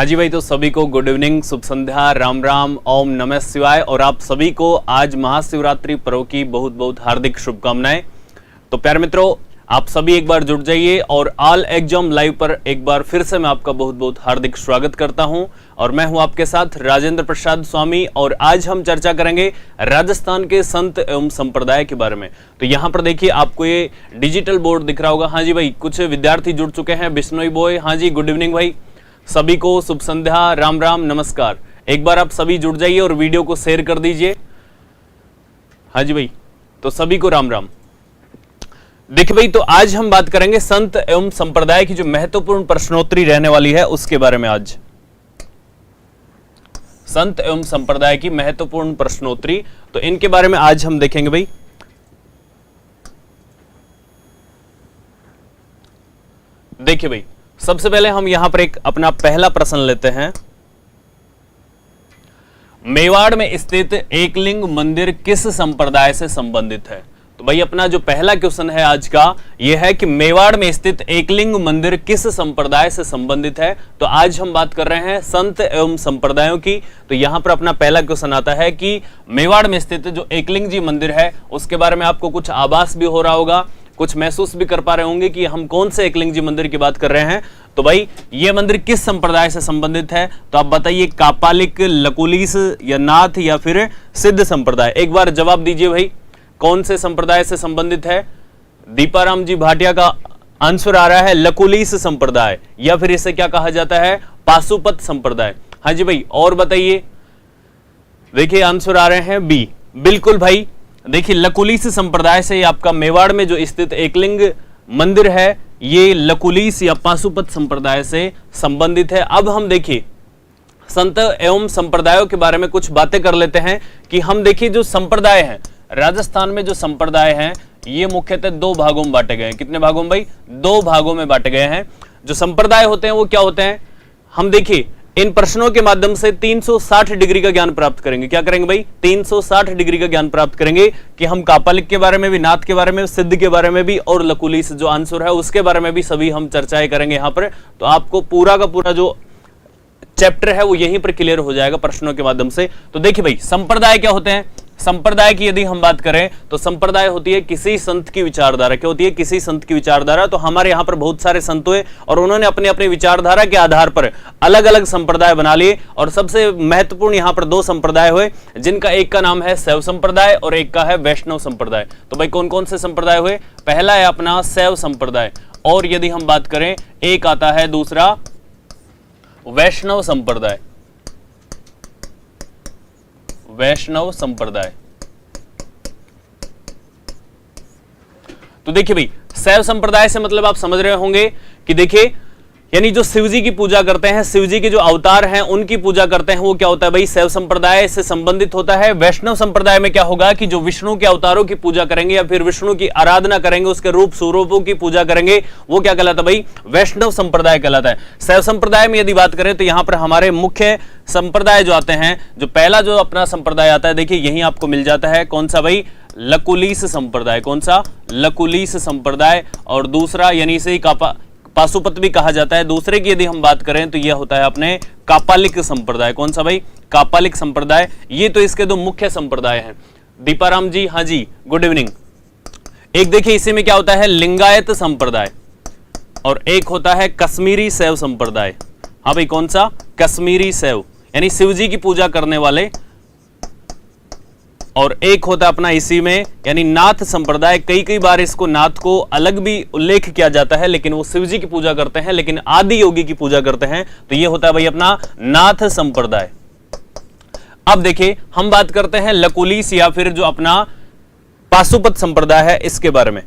हाँ जी भाई, तो सभी को गुड इवनिंग, शुभ संध्या, राम राम, ओम नमः शिवाय। और आप सभी को आज महाशिवरात्रि पर्व की बहुत बहुत हार्दिक शुभकामनाएं। तो प्यारे मित्रों, आप सभी एक बार जुड़ जाइए और ऑल एग्जाम लाइव पर एक बार फिर से मैं आपका बहुत बहुत हार्दिक स्वागत करता हूं। और मैं हूं आपके साथ राजेंद्र प्रसाद स्वामी। और आज हम चर्चा करेंगे राजस्थान के संत एवं संप्रदाय के बारे में। तो यहाँ पर देखिए, आपको ये डिजिटल बोर्ड दिख रहा होगा। हाँ जी भाई, कुछ विद्यार्थी जुड़ चुके हैं। बिश्नोई बॉय, हाँ जी, गुड इवनिंग भाई, सभी को शुभ संध्या, राम राम, नमस्कार। एक बार आप सभी जुड़ जाइए और वीडियो को शेयर कर दीजिए। हाँ जी भाई, तो सभी को राम राम। देखिए भाई, तो आज हम बात करेंगे संत एवं संप्रदाय की जो महत्वपूर्ण प्रश्नोत्तरी रहने वाली है उसके बारे में। आज संत एवं संप्रदाय की महत्वपूर्ण प्रश्नोत्तरी, तो इनके बारे में आज हम देखेंगे भाई। देखिए भाई, सबसे पहले हम यहां पर एक अपना पहला प्रश्न लेते हैं। मेवाड़ में स्थित एकलिंग मंदिर किस संप्रदाय से संबंधित है? तो भाई अपना जो पहला क्वेश्चन है आज का यह है कि मेवाड़ में स्थित एकलिंग मंदिर किस संप्रदाय से संबंधित है। तो आज हम बात कर रहे हैं संत एवं संप्रदायों की। तो यहां पर अपना पहला क्वेश्चन आता है कि मेवाड़ में स्थित जो एकलिंग जी मंदिर है उसके बारे में आपको कुछ आभास भी हो रहा होगा, कुछ महसूस भी कर पा रहे होंगे कि हम कौन से एकलिंग जी मंदिर की बात कर रहे हैं। तो भाई ये मंदिर किस संप्रदाय से संबंधित है? तो आप बताइए, कापालिक, लकुलीस या नाथ या फिर सिद्ध संप्रदाय। एक बार जवाब दीजिए भाई, कौन से संप्रदाय से संबंधित है? दीपाराम जी भाटिया का आंसर आ रहा है लकुलीस संप्रदाय, या फिर इसे क्या कहा जाता है? पाशुपत संप्रदाय। हाँ जी भाई, और बताइए। देखिए आंसर आ रहे हैं बी, बिल्कुल भाई। देखिए लकुलीस संप्रदाय से आपका मेवाड़ में जो स्थित एकलिंग मंदिर है ये लकुलीस या पाशुपत संप्रदाय से संबंधित है। अब हम देखिए संत एवं संप्रदायों के बारे में कुछ बातें कर लेते हैं कि हम देखिए जो संप्रदाय हैं राजस्थान में, जो संप्रदाय हैं ये मुख्यतः दो भागों में बांटे गए हैं। कितने भागों में भाई? दो भागों में बांटे गए हैं। जो संप्रदाय होते हैं वो क्या होते हैं? हम देखिए इन प्रश्नों के माध्यम से 360 डिग्री का ज्ञान प्राप्त करेंगे। क्या करेंगे भाई? 360 डिग्री का ज्ञान प्राप्त करेंगे कि हम कापालिक के बारे में भी, नाथ के बारे में, सिद्ध के बारे में भी, और लकुलीस जो आंसर है उसके बारे में भी सभी हम चर्चाएं करेंगे यहाँ पर। तो आपको पूरा का पूरा जो चैप्टर है वो यहीं पर क्लियर हो जाएगा प्रश्नों के माध्यम से। तो देखिए भाई, संप्रदाय क्या होते हैं? संप्रदाय की यदि हम बात करें तो संप्रदाय होती है किसी संत की विचारधारा। क्या होती है? किसी संत की विचारधारा। तो हमारे यहाँ पर बहुत सारे संत हुए और उन्होंने अपने अपने विचारधारा के आधार पर अलग अलग संप्रदाय बना लिए। और सबसे महत्वपूर्ण यहाँ पर दो संप्रदाय हुए, जिनका एक का नाम है शैव संप्रदाय और एक का है वैष्णव संप्रदाय। तो भाई कौन कौन से संप्रदाय हुए? पहला है अपना शैव संप्रदाय, और यदि हम बात करें एक आता है दूसरा वैष्णव संप्रदाय। वैष्णव संप्रदाय। तो देखिए भाई, शैव संप्रदाय से मतलब आप समझ रहे होंगे कि देखिए यानी जो शिवजी की पूजा करते हैं, शिवजी के जो अवतार हैं उनकी पूजा करते हैं, वो क्या होता है भाई? शैव संप्रदाय से संबंधित होता है। वैष्णव संप्रदाय में क्या होगा कि जो विष्णु के अवतारों की पूजा करेंगे या फिर विष्णु की आराधना करेंगे, उसके रूप स्वरूपों की पूजा करेंगे, वो क्या कहलाता है भाई? वैष्णव संप्रदाय कहलाता है। शैव संप्रदाय में यदि बात करें तो यहाँ पर हमारे मुख्य संप्रदाय जो आते हैं, जो पहला जो अपना संप्रदाय आता है, देखिए यही आपको मिल जाता है। कौन सा भाई? लकुलीस संप्रदाय। कौन सा? लकुलीस संप्रदाय। और दूसरा यानी इसे पाशुपत भी कहा जाता है। दूसरे की यदि हम बात करें तो यह होता है अपने कापालिक संप्रदाय। कौन सा भाई? कापालिक संप्रदाय। ये तो इसके दो मुख्य संप्रदाय हैं। दीपाराम जी, हाँ जी, गुड इवनिंग। एक देखिए इसी में क्या होता है? लिंगायत संप्रदाय, और एक होता है कश्मीरी शैव संप्रदाय। हाँ भाई, कौन सा? कश्मीरी शैव, यानी शिवजी की पूजा करने वाले। और एक होता अपना इसी में यानी नाथ संप्रदाय। कई कई बार इसको नाथ को अलग भी उल्लेख किया जाता है, लेकिन वो शिवजी की पूजा करते हैं, लेकिन आदि योगी की पूजा करते हैं। तो ये होता है भाई अपना नाथ संप्रदाय। अब देखिए हम बात करते हैं लकुलीस या फिर जो अपना पाशुपत संप्रदाय है इसके बारे में।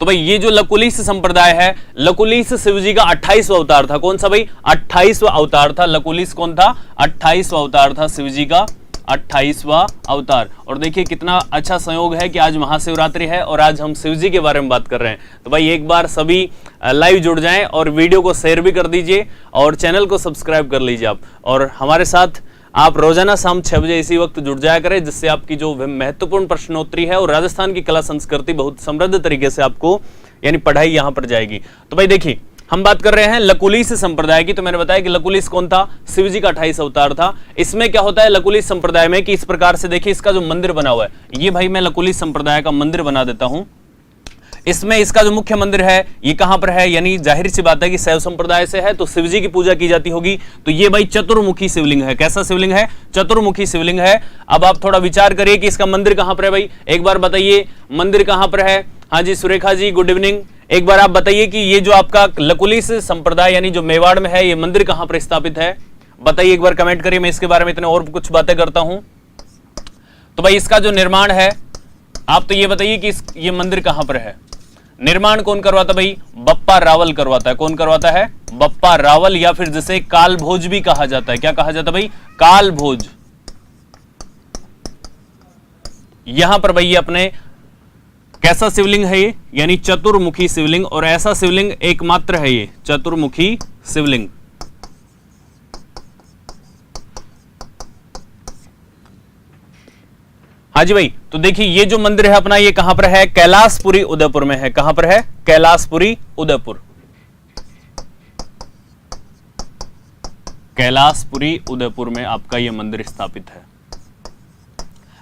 तो भाई ये जो लकुलीस संप्रदाय है, लकुलीस शिवजी का 28वां अवतार था। कौन सा भाई? 28वां अवतार था। लकुलीस कौन था? 28वां अवतार था शिवजी का, 28वां अवतार। और देखिए कितना अच्छा संयोग है कि आज महाशिवरात्रि है और आज हम शिवजी के बारे में बात कर रहे हैं। तो भाई एक बार सभी लाइव जुड़ जाएं और वीडियो को शेयर भी कर दीजिए और चैनल को सब्सक्राइब कर लीजिए आप। और हमारे साथ आप रोजाना शाम 6 बजे इसी वक्त जुड़ जाया करें, जिससे आपकी जो महत्वपूर्ण प्रश्नोत्तरी है और राजस्थान की कला संस्कृति बहुत समृद्ध तरीके से आपको यानी पढ़ाई यहां पर जाएगी। तो भाई देखिए हम बात कर रहे हैं लकुलिश संप्रदाय की। तो मैंने बताया कि लकुलिश कौन था, शिव जी का 28 अवतार था। इसमें क्या होता है लकुलिश संप्रदाय में कि इस प्रकार से देखिए इसका जो मंदिर बना हुआ है, ये भाई मैं लकुलिश संप्रदाय का मंदिर बना देता हूं। इसमें इसका जो मुख्य मंदिर है ये कहां पर है, यानी जाहिर सी बात है कि शैव संप्रदाय से है तो शिव जी की पूजा की जाती होगी। तो ये भाई चतुर्मुखी शिवलिंग है। कैसा शिवलिंग है, चतुर्मुखी शिवलिंग है। अब आप थोड़ा विचार करिए कि इसका मंदिर कहां पर है भाई, एक बार बताइए मंदिर कहां पर है। हाँ जी सुरेखा जी गुड इवनिंग। एक बार आप बताइए कि ये जो आपका लकुलिश संप्रदाय यानी जो मेवाड़ में है, ये मंदिर कहां पर स्थापित है, बताइए एक बार कमेंट करिए। मैं इसके बारे में इतने और कुछ बातें करता हूं। तो भाई इसका जो निर्माण है, आप तो ये बताइए कि ये मंदिर कहां पर है। निर्माण कौन करवाता भाई, बप्पा रावल करवाता है। कौन करवाता है, बप्पा रावल, या फिर जिसे कालभोज भी कहा जाता है। क्या कहा जाता है भाई, कालभोज। यहां पर भाई अपने कैसा शिवलिंग है ये, यानी चतुर्मुखी शिवलिंग, और ऐसा शिवलिंग एकमात्र है ये चतुर्मुखी शिवलिंग। हाँ जी भाई, तो देखिए ये जो मंदिर है अपना, ये कहां पर है, कैलाशपुरी उदयपुर में है। कहां पर है, कैलाशपुरी उदयपुर। कैलाशपुरी उदयपुर में आपका ये मंदिर स्थापित है।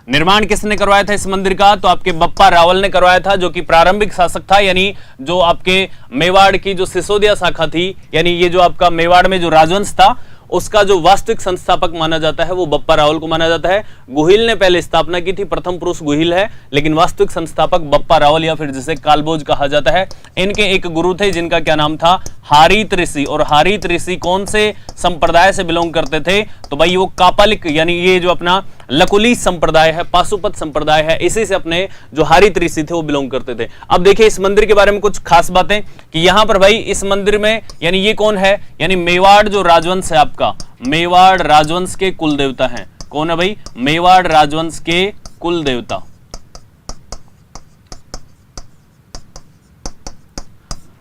निर्माण किसने करवाया था इस मंदिर का, तो आपके बप्पा रावल ने करवाया था, जो कि प्रारंभिक शासक था, यानी जो आपके मेवाड़ की जो सिसोदिया शाखा थी, यानी ये जो आपका मेवाड़ में जो राजवंश था उसका जो वास्तविक संस्थापक माना जाता है वो बप्पा रावल को माना जाता है। गुहिल ने पहले स्थापना की थी, प्रथम पुरुष गुहिल है, लेकिन वास्तविक संस्थापक बप्पा रावल या फिर जिसे कालभोज कहा जाता है। इनके एक गुरु थे जिनका क्या नाम था, हारीत ऋषि। और हारीत ऋषि कौन से संप्रदाय से बिलोंग करते थे, तो भाई वो कापालिक यानी ये जो अपना लकुलिश संप्रदाय है, पाशुपत संप्रदाय है, इसी से अपने जो हारीत ऋषि थे वो बिलोंग करते थे। अब देखिए इस मंदिर के बारे में कुछ खास बातें कि यहां पर भाई इस मंदिर में यानी ये कौन है, यानी मेवाड़ जो राजवंश है आपका, मेवाड़ राजवंश के कुल देवता हैं। कौन है भाई, मेवाड़ राजवंश के कुल देवता।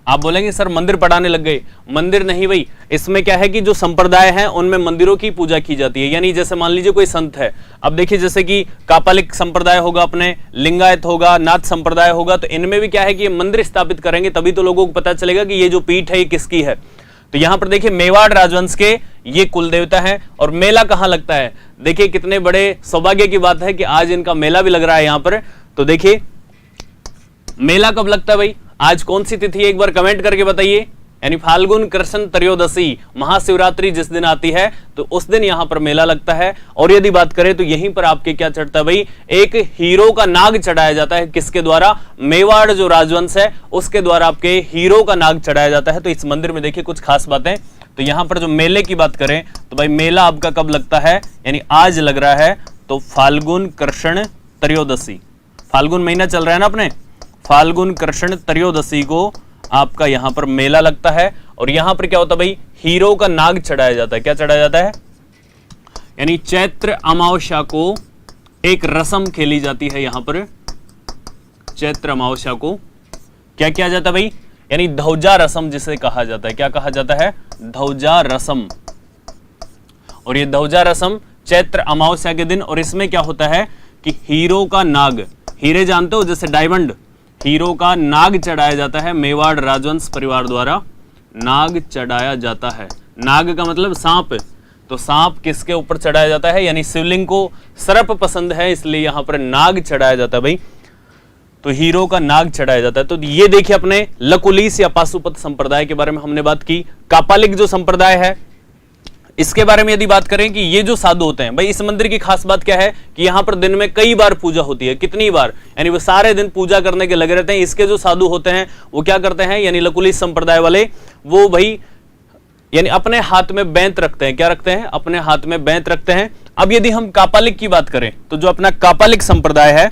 आप बोलेंगे सर मंदिर पढ़ाने लग गए, मंदिर नहीं भाई, इसमें क्या है कि जो संप्रदाय हैं उनमें मंदिरों की पूजा की जाती है। यानी जैसे मान लीजिए कोई संत है, अब देखिए जैसे कि कापालिक संप्रदाय होगा, अपने लिंगायत होगा, नाथ संप्रदाय होगा, तो इनमें भी क्या है कि ये मंदिर स्थापित करेंगे तभी तो लोगों को पता चलेगा कि ये जो पीठ है ये किसकी है। तो यहां पर देखिए मेवाड़ राजवंश के ये कुल देवता है। और मेला कहां लगता है, देखिए कितने बड़े सौभाग्य की बात है कि आज इनका मेला भी लग रहा है यहां पर। तो देखिए मेला कब लगता है भाई, आज कौन सी तिथि है एक बार कमेंट करके बताइए। यानी फाल्गुन कृष्ण त्रयोदशी महाशिवरात्रि जिस दिन आती है तो उस दिन यहां पर मेला लगता है। और यदि बात करें तो यहीं पर आपके क्या चढ़ता है भाई, एक हीरो का नाग चढ़ाया जाता है। किसके द्वारा, मेवाड़ जो राजवंश है उसके द्वारा आपके हीरो का नाग चढ़ाया जाता है। तो इस मंदिर में देखिए कुछ खास बातें। तो यहां पर जो मेले की बात करें तो भाई मेला आपका कब लगता है, यानी आज लग रहा है, तो फाल्गुन कृष्ण त्रयोदशी, फाल्गुन महीना चल रहा है ना अपने, फाल्गुन कृष्ण त्रयोदशी को आपका यहां पर मेला लगता है। और यहां पर क्या होता है भाई, हीरो का नाग चढ़ाया जाता है। क्या चढ़ाया जाता है, यानी चैत्र अमावस्या को एक रस्म खेली जाती है। यहां पर चैत्र अमावस्या को क्या किया जाता है भाई, यानी ध्वजा रस्म जिसे कहा जाता है। क्या कहा जाता है, ध्वजा रस्म। और ये ध्वजा रस्म चैत्र अमावस्या के दिन, और इसमें क्या होता है कि हीरो का नाग, हीरे जानते हो जैसे डायमंड, हीरो का नाग चढ़ाया जाता है। मेवाड़ राजवंश परिवार द्वारा नाग चढ़ाया जाता है। नाग का मतलब सांप, तो सांप किसके ऊपर चढ़ाया जाता है, यानी शिवलिंग को सर्प पसंद है इसलिए यहां पर नाग चढ़ाया जाता है भाई। तो हीरो का नाग चढ़ाया जाता है। तो ये देखिए अपने लकुलिश या पाशुपत संप्रदाय के बारे में हमने बात की। कापालिक जो संप्रदाय है इसके बारे में यदि बात करें कि ये जो साधु होते हैं भाई, इस मंदिर की खास बात क्या है कि यहां पर दिन में कई बार पूजा होती है। कितनी बार, यानी वो सारे दिन पूजा करने के लगे रहते हैं। इसके जो साधु होते हैं वो क्या करते हैं, यानी लकुलिश संप्रदाय वाले, वो भाई यानी अपने हाथ में बैंत रखते हैं। क्या रखते हैं, अपने हाथ में बैंत रखते हैं। अब यदि हम कापालिक की बात करें तो जो अपना कापालिक संप्रदाय है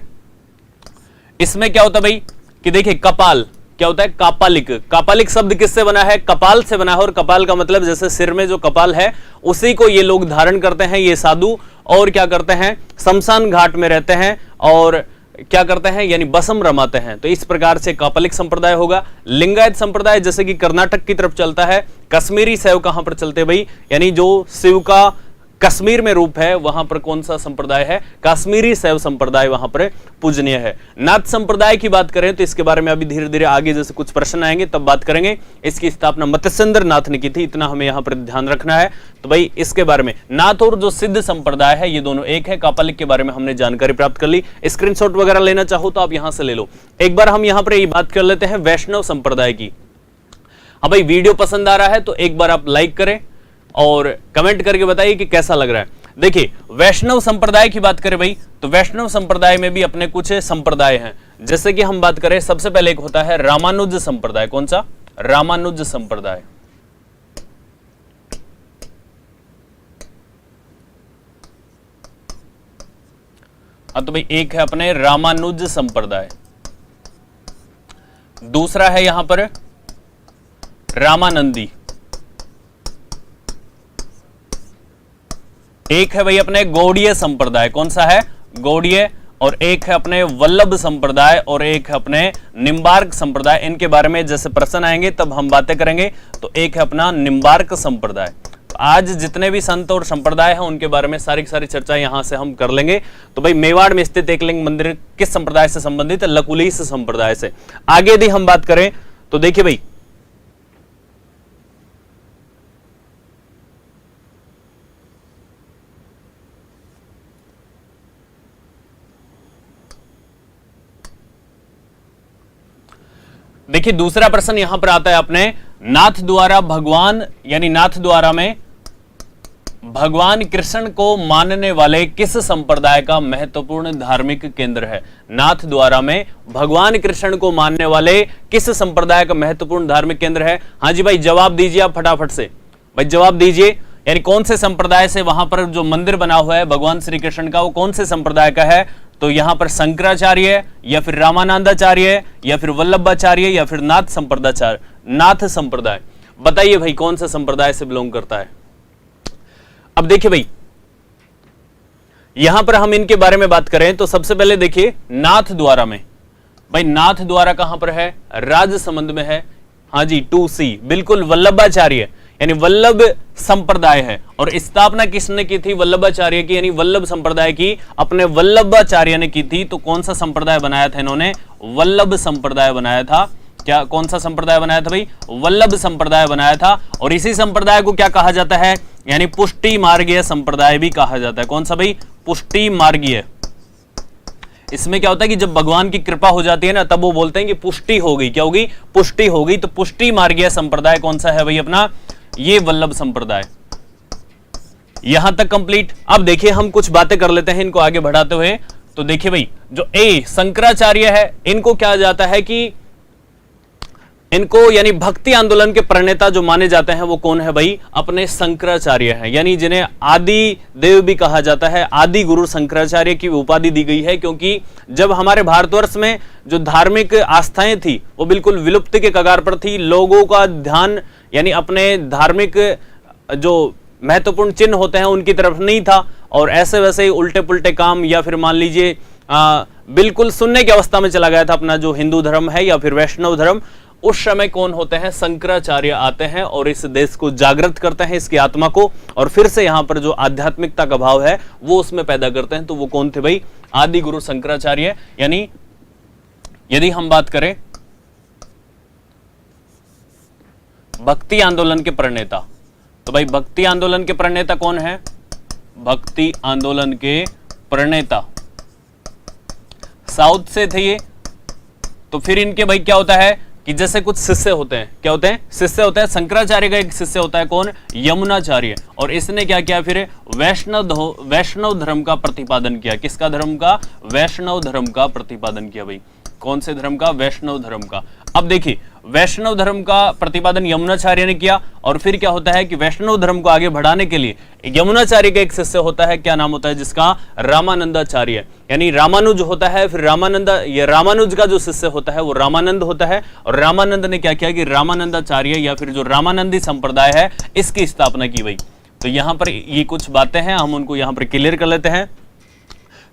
इसमें क्या होता है भाई कि देखिए कपाल क्या होता है, कापालिक। कापालिक शब्द किससे बना है, कपाल से बना है। और कपाल का मतलब जैसे सिर में जो कपाल है उसी को ये लोग धारण करते हैं, ये साधु। और क्या करते हैं, शमशान घाट में रहते हैं और क्या करते हैं, यानी बसम रमाते हैं। तो इस प्रकार से कापालिक संप्रदाय होगा। लिंगायत संप्रदाय जैसे कि कर्नाटक की तरफ चलता है। कश्मीरी शैव कहां पर चलते हैं भाई, यानी जो शिव का कश्मीर में रूप है, वहां पर कौन सा संप्रदाय है? काश्मीरी शैव संप्रदाय वहां पर पूजनीय है। नाथ संप्रदाय की बात करें तो इसके बारे में अभी धीरे धीरे आगे जैसे कुछ प्रश्न आएंगे तब बात करेंगे। इसकी स्थापना मत्स्येंद्र नाथ ने की थी, इतना हमें यहां पर ध्यान रखना है। तो भाई इसके बारे में नाथ और जो सिद्ध संप्रदाय है ये दोनों एक है। कापालिक के बारे में हमने जानकारी प्राप्त कर ली, स्क्रीनशॉट वगैरह लेना चाहो तो आप यहां से ले लो। एक बार हम यहां पर ये बात कर लेते हैं वैष्णव संप्रदाय की। हाँ भाई, वीडियो पसंद आ रहा है तो एक बार आप लाइक करें और कमेंट करके बताइए कि कैसा लग रहा है। देखिए, वैष्णव संप्रदाय की बात करें भाई तो वैष्णव संप्रदाय में भी अपने कुछ संप्रदाय हैं। जैसे कि हम बात करें, सबसे पहले एक होता है रामानुज संप्रदाय। कौन सा? रामानुज संप्रदाय। तो भाई एक है अपने रामानुज संप्रदाय, दूसरा है यहां पर रामानंदी, एक है भाई अपने गौड़ीय संप्रदाय। कौन सा है? गौड़ीय। और एक है अपने वल्लभ संप्रदाय और एक है अपने निम्बार्क संप्रदाय। इनके बारे में जैसे प्रश्न आएंगे तब हम बातें करेंगे। तो एक है अपना निम्बार्क संप्रदाय। तो आज जितने भी संत और संप्रदाय हैं उनके बारे में सारी चर्चा यहां से हम कर लेंगे। तो भाई मेवाड़ में स्थित एकलिंग मंदिर किस संप्रदाय से संबंधित है? लकुलिश संप्रदाय से। आगे यदि हम बात करें तो देखिए भाई, देखिए दूसरा प्रश्न यहां पर आता है अपने नाथ द्वारा भगवान, यानी नाथ द्वारा में भगवान कृष्ण को मानने वाले किस संप्रदाय का महत्वपूर्ण धार्मिक केंद्र है? नाथ द्वारा में भगवान कृष्ण को मानने वाले किस संप्रदाय का महत्वपूर्ण धार्मिक केंद्र है? हाँ जी भाई, जवाब दीजिए आप फटाफट से। भाई जवाब दीजिए, यानी कौन से संप्रदाय से वहां पर जो मंदिर बना हुआ है भगवान श्री कृष्ण का, वो कौन से संप्रदाय का है? तो यहां पर शंकराचार्य या फिर रामानंदाचार्य या फिर वल्लभाचार्य या फिर नाथ संप्रदाय। बताइए भाई कौन सा संप्रदाय से बिलोंग करता है? अब देखिए भाई, यहां पर हम इनके बारे में बात करें तो सबसे पहले देखिए नाथ द्वारा में, भाई नाथ द्वारा कहां पर है? राजसमंद में है। हाँ जी, 2C बिल्कुल वल्लभाचार्य, यानी वल्लभ संप्रदाय है। और स्थापना किसने की थी? वल्लभाचार्य की, यानी वल्लभ संप्रदाय की अपने वल्लभाचार्य ने की थी। तो कौन सा संप्रदाय बनाया था इन्होंने? वल्लभ संप्रदाय बनाया था। क्या कौन सा संप्रदाय बनाया था भाई? वल्लभ संप्रदाय बनाया था। और इसी संप्रदाय को क्या कहा जाता है? यानी पुष्टि मार्गीय संप्रदाय भी कहा जाता है। कौन सा भाई? पुष्टि मार्गीय। इसमें क्या होता है कि जब भगवान की कृपा हो जाती है ना तब वो बोलते हैं कि पुष्टि हो गई। क्या होगी? पुष्टि हो गई। तो पुष्टि मार्गीय संप्रदाय कौन सा है भाई अपना? ये वल्लभ संप्रदाय। यहां तक कंप्लीट। अब देखिए हम कुछ बातें कर लेते हैं इनको आगे बढ़ाते हुए। तो देखिए भाई, जो शंकराचार्य है, इनको क्या जाता है कि इनको यानी भक्ति आंदोलन के प्रणेता जो माने जाते हैं वो कौन है भाई? अपने शंकराचार्य हैं, यानी जिन्हें आदि देव भी कहा जाता है। आदि गुरु शंकराचार्य की उपाधि दी गई है, क्योंकि जब हमारे भारतवर्ष में जो धार्मिक आस्थाएं थी वो बिल्कुल विलुप्त के कगार पर थी। लोगों का ध्यान यानी अपने धार्मिक जो महत्वपूर्ण चिन्ह होते हैं उनकी तरफ नहीं था, और ऐसे वैसे उल्टे पुल्टे काम या फिर मान लीजिए बिल्कुल सुनने की अवस्था में चला गया था अपना जो हिंदू धर्म है या फिर वैष्णव धर्म। उस समय कौन होते हैं? शंकराचार्य आते हैं और इस देश को जागृत करते हैं, इसकी आत्मा को, और फिर से यहां पर जो आध्यात्मिकता का भाव है वो उसमें पैदा करते हैं। तो वो कौन थे भाई? आदि गुरु शंकराचार्य। यानी यदि हम बात करें भक्ति आंदोलन के प्रणेता, तो भाई भक्ति आंदोलन के प्रणेता कौन है? भक्ति आंदोलन के प्रणेता साउथ से थे ये। तो फिर इनके भाई क्या होता है कि जैसे कुछ शिष्य होते हैं, क्या होते हैं? शिष्य होते हैं। शंकराचार्य का एक शिष्य होता है कौन? यमुनाचार्य। और इसने क्या किया फिर? वैष्णव धर्म का प्रतिपादन किया। किसका धर्म का? वैष्णव धर्म का प्रतिपादन किया भाई। कौन से धर्म का? वैष्णव धर्म का। अब देखिए वैष्णव धर्म का प्रतिपादन यमुनाचार्य ने किया, और फिर क्या होता है कि वैष्णव धर्म को आगे बढ़ाने के लिए यमुनाचार्य का एक शिष्य होता है, क्या नाम होता है जिसका? रामानंदाचार्य। यानी रामानुज होता है, फिर रामानुज का जो शिष्य होता है वो रामानंद होता है। और रामानंद ने क्या किया कि रामानंदाचार्य या फिर जो रामानंदी संप्रदाय है इसकी स्थापना की भाई। तो यहां पर ये कुछ बातें हैं, हम उनको यहां पर क्लियर कर लेते हैं।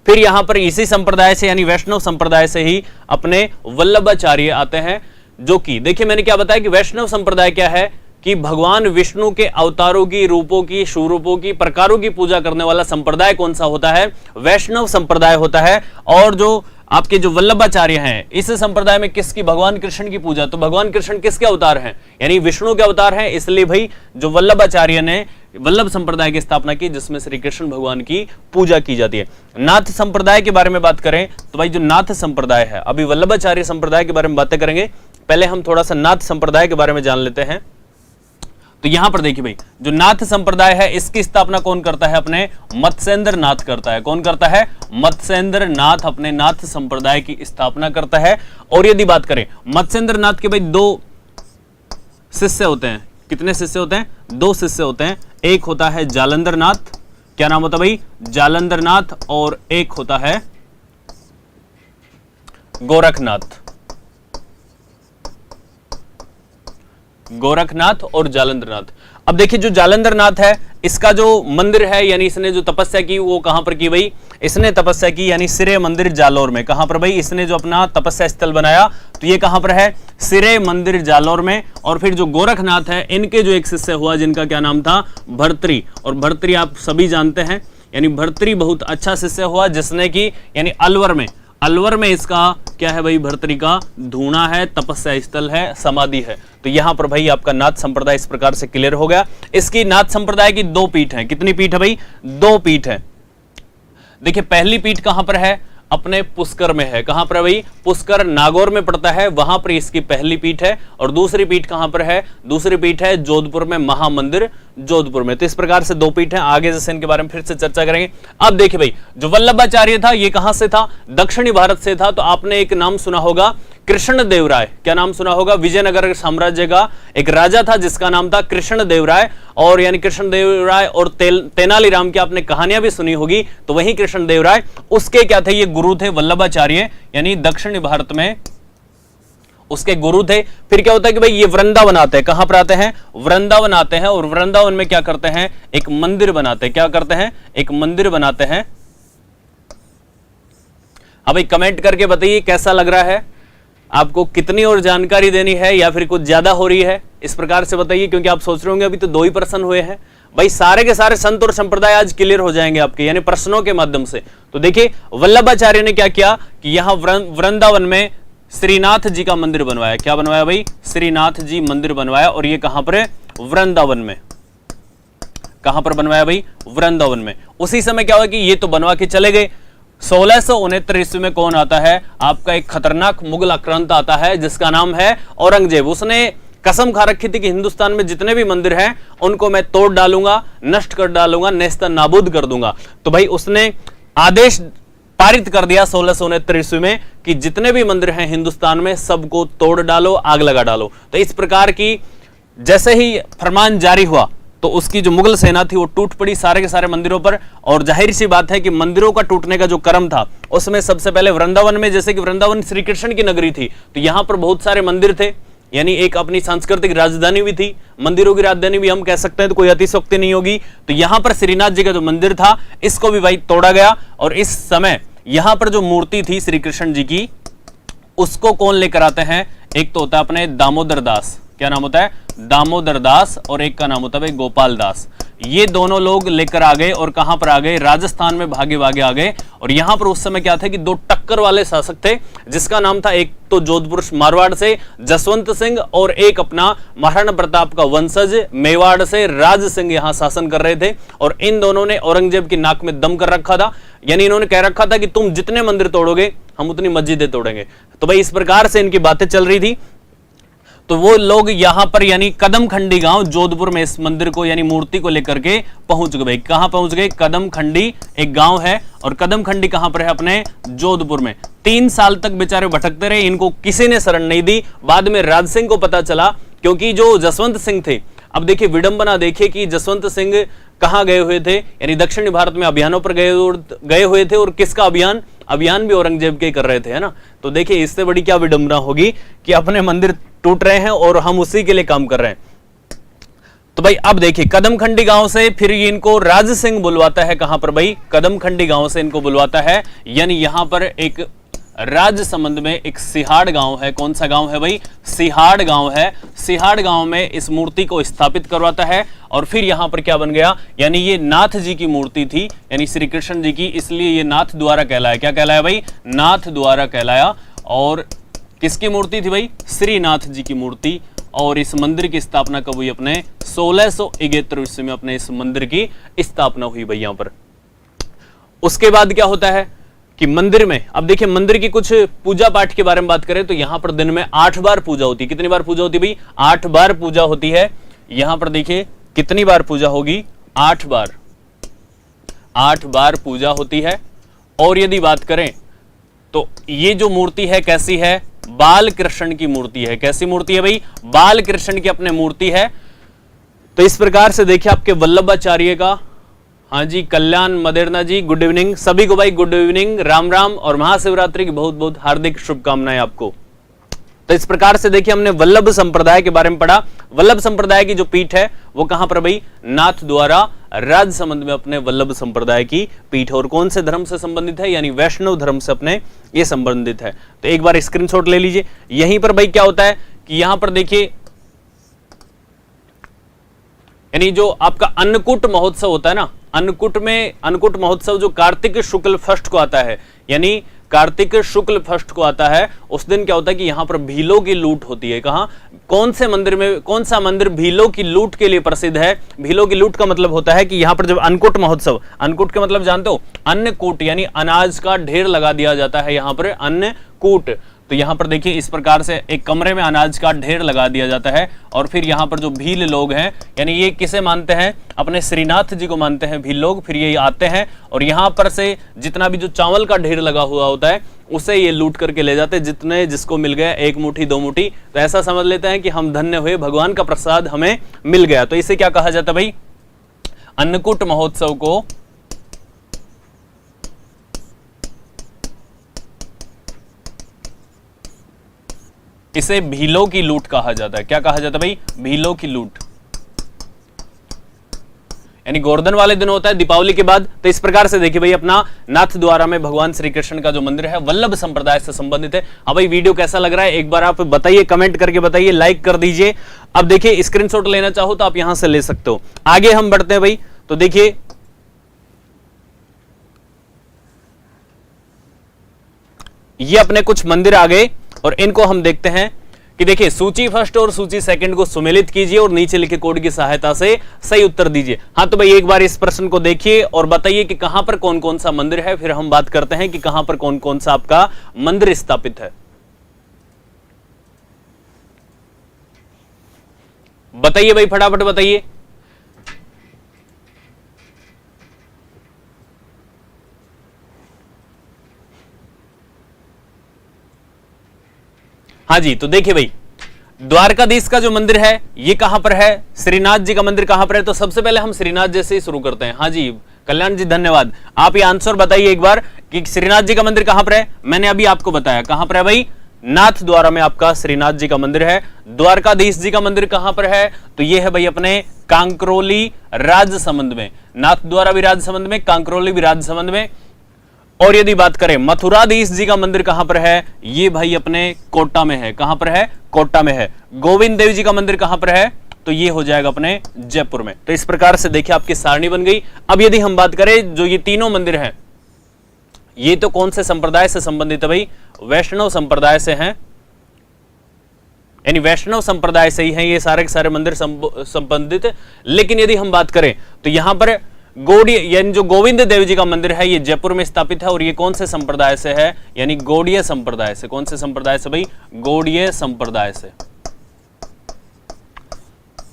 फिर यहां पर इसी संप्रदाय से यानी वैष्णव संप्रदाय से ही अपने वल्लभाचार्य आते हैं, जो कि देखिए मैंने क्या बताया कि वैष्णव संप्रदाय क्या है कि भगवान विष्णु के अवतारों की, रूपों की, स्वरूपों की, प्रकारों की पूजा करने वाला संप्रदाय कौन सा होता है? वैष्णव संप्रदाय होता है। और जो आपके जो वल्लभाचार्य हैं, इस संप्रदाय में किसकी? भगवान कृष्ण की पूजा। तो भगवान कृष्ण किसके अवतार हैं? यानी विष्णु के अवतार हैं। इसलिए भाई जो वल्लभाचार्य ने वल्लभ संप्रदाय की स्थापना की, जिसमें श्री कृष्ण भगवान की पूजा की जाती है। नाथ संप्रदाय के बारे में बात करें तो भाई जो नाथ संप्रदाय है, अभी वल्लभाचार्य संप्रदाय के बारे में बातें करेंगे, पहले हम थोड़ा सा नाथ संप्रदाय के बारे में जान लेते हैं। तो यहां पर देखिए भाई, जो नाथ संप्रदाय है इसकी स्थापना कौन करता है? अपने मत्स्येंद्र नाथ करता है। कौन करता है? मत्स्येंद्र नाथ अपने नाथ संप्रदाय की स्थापना करता है। और यदि बात करें मत्स्येंद्र नाथ के भाई 2 शिष्य होते हैं। कितने शिष्य होते हैं? 2 शिष्य होते हैं। एक होता है जालंधर नाथ, क्या नाम होता है भाई? जालंधर नाथ। और एक होता है गोरखनाथ। गोरखनाथ और जालंधरनाथ। अब देखिए जो जालंधरनाथ है, इसका जो मंदिर है, यानी इसने जो तपस्या की वो कहां पर की भाई? इसने तपस्या की यानी सिरे मंदिर जालौर में। कहां पर भाई? इसने जो अपना तपस्या स्थल बनाया तो ये कहां पर है? सिरे मंदिर जालौर में। और फिर जो गोरखनाथ है, इनके जो एक शिष्य हुआ जिनका क्या नाम था? भर्तृ। और भर्तृ आप सभी जानते हैं, यानी भर्तृ बहुत अच्छा शिष्य हुआ जिसने की यानी अलवर में इसका क्या है भाई? भर्तृ का धूणा है, तपस्या स्थल है, समाधि है। तो यहां पर भाई आपका नाथ संप्रदाय इस प्रकार से क्लियर हो गया। इसकी नाथ संप्रदाय की 2 पीठ है। कितनी पीठ है भाई? 2 पीठ है। देखिए पहली पीठ कहां पर है? अपने पुष्कर में है। कहां पर भाई? पुष्कर नागौर में पड़ता है, वहां पर इसकी पहली पीठ है। और दूसरी पीठ कहां पर है? दूसरी पीठ है जोधपुर में, महामंदिर जोधपुर में। तो इस प्रकार से 2 पीठ है। आगे जैसे इनके बारे में फिर से चर्चा करेंगे। अब देखिए भाई जो वल्लभाचार्य था ये कहां से था? दक्षिणी भारत से था। तो आपने एक नाम सुना होगा कृष्णदेवराय। क्या नाम सुना होगा? विजयनगर साम्राज्य का एक राजा था जिसका नाम था कृष्णदेवराय। और यानी कृष्णदेवराय और तेनालीराम की आपने कहानियां भी सुनी होगी। तो वही कृष्णदेवराय उसके क्या थे? ये गुरु थे वल्लभाचार्य, यानी दक्षिणी भारत में उसके गुरु थे। फिर क्या होता है कि भाई ये वृंदावन आते हैं। कहां पर आते हैं? वृंदावन आते हैं। और वृंदावन में क्या करते हैं? एक मंदिर बनाते हैं। क्या करते हैं? एक मंदिर बनाते हैं। अब भाई कमेंट करके बताइए कैसा लग रहा है आपको, कितनी और जानकारी देनी है या फिर कुछ ज्यादा हो रही है? इस प्रकार से बताइए, क्योंकि आप सोच रहे होंगे अभी तो 2 ही प्रश्न हुए हैं। भाई सारे के सारे संत और संप्रदाय आज क्लियर हो जाएंगे आपके, यानी प्रश्नों के माध्यम से। तो देखिए वल्लभाचार्य ने क्या किया कि यहां वृंदावन में श्रीनाथ जी का मंदिर बनवाया। क्या बनवाया भाई? श्रीनाथ जी मंदिर बनवाया। और ये कहां पर है? वृंदावन में। कहां पर बनवाया भाई? वृंदावन में। उसी समय क्या हुआ कि ये तो बनवा के चले गए। 1669 ईस्वी में कौन आता है? आपका एक खतरनाक मुगल आक्रांत आता है जिसका नाम है औरंगजेब। उसने कसम खा रखी थी कि हिंदुस्तान में जितने भी मंदिर हैं उनको मैं तोड़ डालूंगा, नष्ट कर डालूंगा, नेस्ता नाबूद कर दूंगा। तो भाई उसने आदेश पारित कर दिया 1669 ईस्वी में कि जितने भी मंदिर हैं हिंदुस्तान में सबको तोड़ डालो, आग लगा डालो। तो इस प्रकार की जैसे ही फरमान जारी हुआ तो उसकी जो मुगल सेना थी वो टूट पड़ी सारे के सारे मंदिरों पर। और जाहिर सी बात है कि मंदिरों का टूटने का जो क्रम था उसमें सबसे पहले वृंदावन में, जैसे कि वृंदावन श्री कृष्ण की नगरी थी, तो यहां पर बहुत सारे मंदिर थे, यानी एक अपनी सांस्कृतिक राजधानी भी थी, मंदिरों की राजधानी भी हम कह सकते हैं, तो कोई अतिशयोक्ति नहीं होगी। तो यहां पर श्रीनाथ जी का जो मंदिर था इसको भी भाई तोड़ा गया। और इस समय यहां पर जो मूर्ति थी श्री कृष्ण जी की, उसको कौन लेकर आते हैं? एक तो होता है अपने दामोदर दास। क्या नाम होता है? दामोदर दास। और एक का नाम होता है गोपाल दास। ये दोनों लोग लेकर आ गए। और कहां पर आ गए? राजस्थान में भागे भागे आ गए। और यहां पर उस समय क्या थे कि 2 टक्कर वाले शासक थे, जिसका नाम था एक तो जोधपुर मारवाड़ से जसवंत सिंह, और एक अपना महाराणा प्रताप का वंशज मेवाड़ से राज सिंह यहां शासन कर रहे थे। और इन दोनों ने औरंगजेब की नाक में दम कर रखा था, यानी इन्होंने कह रखा था कि तुम जितने मंदिर तोड़ोगे हम उतनी मस्जिदें तोड़ेंगे। तो भाई इस प्रकार से इनकी बातें चल रही थी। तो वो लोग यहां पर यानी कदमखंडी गांव जोधपुर में इस मंदिर को यानी मूर्ति को लेकर के पहुंच गए। भाई कहां पहुंच गए? कदमखंडी एक गांव है। और कदमखंडी कहां पर है? अपने जोधपुर में। 3 साल तक बेचारे भटकते रहे, इनको किसी ने शरण नहीं दी। बाद में राज सिंह को पता चला, क्योंकि जो जसवंत सिंह थे, अब देखिए विडंबना देखिए कि जसवंत सिंह कहां गए हुए थे, यानी दक्षिणी भारत में अभियानों पर गए हुए थे। और किसका अभियान? अभियान भी औरंगजेब के कर रहे थे, है ना। तो देखिए इससे बड़ी क्या विडंबना होगी कि अपने मंदिर टूट रहे हैं और हम उसी के लिए काम कर रहे हैं। तो भाई अब देखिए कदमखंडी गांव से फिर इनको राज सिंह बुलवाता है। कहां पर भाई? कदमखंडी गांव से इनको बुलवाता है, यानी यहां पर एक राजसमंद में एक सिहाड़ गांव है। कौन सा गांव है भाई? सिहाड़ गांव है। सिहाड़ गांव में इस मूर्ति को स्थापित करवाता है और फिर यहां पर क्या बन गया, यानी ये नाथ जी की मूर्ति थी, यानी श्री कृष्ण जी की, इसलिए ये नाथ द्वारा कहलाया। क्या कहलाया भाई? नाथ द्वारा कहलाया। और किसकी मूर्ति थी भाई? श्रीनाथ जी की मूर्ति। और इस मंदिर की स्थापना कब हुई? अपने 1671 ईस्वी में अपने इस मंदिर की स्थापना हुई भाई यहां पर। उसके बाद क्या होता है कि मंदिर में, अब देखिए मंदिर की कुछ पूजा पाठ के बारे में बात करें तो यहां पर दिन में 8 बार पूजा होती है। कितनी बार पूजा होती है भाई? 8 बार पूजा होती है। यहां पर देखिए कितनी बार पूजा होगी? 8 बार। 8 बार पूजा होती है। और यदि बात करें तो ये जो मूर्ति है कैसी है? बाल कृष्ण की मूर्ति है। कैसी मूर्ति है भाई? बाल कृष्ण की अपने मूर्ति है। तो इस प्रकार से देखिए आपके वल्लभाचार्य का, हाँ जी, कल्याण मदेरना जी, गुड इवनिंग सभी को भाई, गुड इवनिंग, राम राम और महाशिवरात्रि की बहुत बहुत हार्दिक शुभकामनाएं आपको। तो इस प्रकार से देखिए हमने वल्लभ संप्रदाय के बारे में पढ़ा। वल्लभ संप्रदाय की जो पीठ है वो कहां पर भाई? नाथ द्वारा राजसमंद में अपने वल्लभ संप्रदाय की पीठ। और कौन से धर्म से संबंधित है? यानी वैष्णव धर्म से अपने ये संबंधित है। तो एक बार स्क्रीनशॉट ले लीजिए। यहीं पर भाई क्या होता है कि यहां पर देखिए, यानी जो आपका अन्नकूट महोत्सव होता है ना, अन्नकूट महोत्सव जो कार्तिक शुक्ल फर्स्ट को आता है, यानी कार्तिक शुक्ल फर्स्ट को आता है, उस दिन क्या होता है कि यहां पर भीलों की लूट होती है। कहां? कौन से मंदिर में? कौन सा मंदिर भीलों की लूट के लिए प्रसिद्ध है? भीलों की लूट का मतलब होता है कि यहां पर जब अन्नकूट महोत्सव, अन्नकूट का मतलब जानते हो? अन्नकूट यानी अनाज का ढेर लगा दिया जाता है यहां पर, अन्नकूट। तो यहां पर देखिए इस प्रकार से एक कमरे में अनाज का ढेर लगा दिया जाता है और फिर यहां पर जो भील लोग हैं, यानी ये किसे मानते हैं? अपने श्रीनाथ जी को मानते हैं भील लोग। फिर ये आते हैं और यहां पर से जितना भी जो चावल का ढेर लगा हुआ होता है उसे ये लूट करके ले जाते हैं, जितने जिसको मिल गया, 1 मुट्ठी 2 मुट्ठी, तो ऐसा समझ लेते हैं कि हम धन्य हुए, भगवान का प्रसाद हमें मिल गया। तो इसे क्या कहा जाता है भाई? अन्नकूट महोत्सव को इसे भीलों की लूट कहा जाता है। क्या कहा जाता है भाई? भीलों की लूट। यानी गोवर्धन वाले दिन होता है दीपावली के बाद। तो इस प्रकार से देखिए भाई अपना नाथ द्वारा में भगवान श्री कृष्ण का जो मंदिर है वल्लभ संप्रदाय से संबंधित है। अब भाई वीडियो कैसा लग रहा है एक बार आप बताइए, कमेंट करके बताइए, लाइक कर दीजिए। अब देखिए स्क्रीनशॉट लेना चाहो तो आप यहां से ले सकते हो। आगे हम बढ़ते हैं भाई। तो देखिए ये अपने कुछ मंदिर आ गए और इनको हम देखते हैं कि देखिए सूची फर्स्ट और सूची सेकंड को सुमेलित कीजिए और नीचे लिखे कोड की सहायता से सही उत्तर दीजिए। हाँ तो भाई एक बार इस प्रश्न को देखिए और बताइए कि कहां पर कौन कौन सा मंदिर है, फिर हम बात करते हैं कि कहां पर कौन कौन सा आपका मंदिर स्थापित है। बताइए भाई फटाफट बताइए। हाँ जी, तो देखिए भाई द्वारकाधीश का जो मंदिर है ये कहां पर है, श्रीनाथ जी का मंदिर कहां पर है। तो सबसे पहले हम श्रीनाथ जी से ही शुरू करते हैं। हाँ जी कल्याण जी धन्यवाद, आप ये आंसर बताइए एक बार कि श्रीनाथ जी का मंदिर कहां पर है। मैंने अभी आपको बताया कहां पर है भाई, नाथ द्वारा में आपका श्रीनाथ जी का मंदिर है। द्वारकाधीश जी का मंदिर कहां पर है, तो ये है भाई अपने कांकरोली राजसमंद में। नाथ द्वारा भी राजसमंद में, कांकरोली भी राजसमंद में। और यदि बात करें मथुराधीश जी का मंदिर कहां पर है, ये भाई अपने कोटा में है। कहां पर है, कोटा में है। गोविंद देव जी का मंदिर कहां पर है, तो ये हो जाएगा अपने जयपुर में। तो इस प्रकार से देखिए आपकी सारणी बन गई। अब यदि हम बात करें जो ये तीनों मंदिर हैं ये तो कौन से संप्रदाय से संबंधित है भाई, वैष्णव संप्रदाय से हैं, यानी वैष्णव संप्रदाय से ही हैं ये सारे के सारे मंदिर संबंधित। लेकिन यदि हम बात करें तो यहां पर गौड़ीय यानी जो गोविंद देव जी का मंदिर है ये जयपुर में स्थापित है और ये कौन से संप्रदाय से है, यानी गौड़ीय संप्रदाय से। कौन से संप्रदाय से भाई, गौड़ीय संप्रदाय से।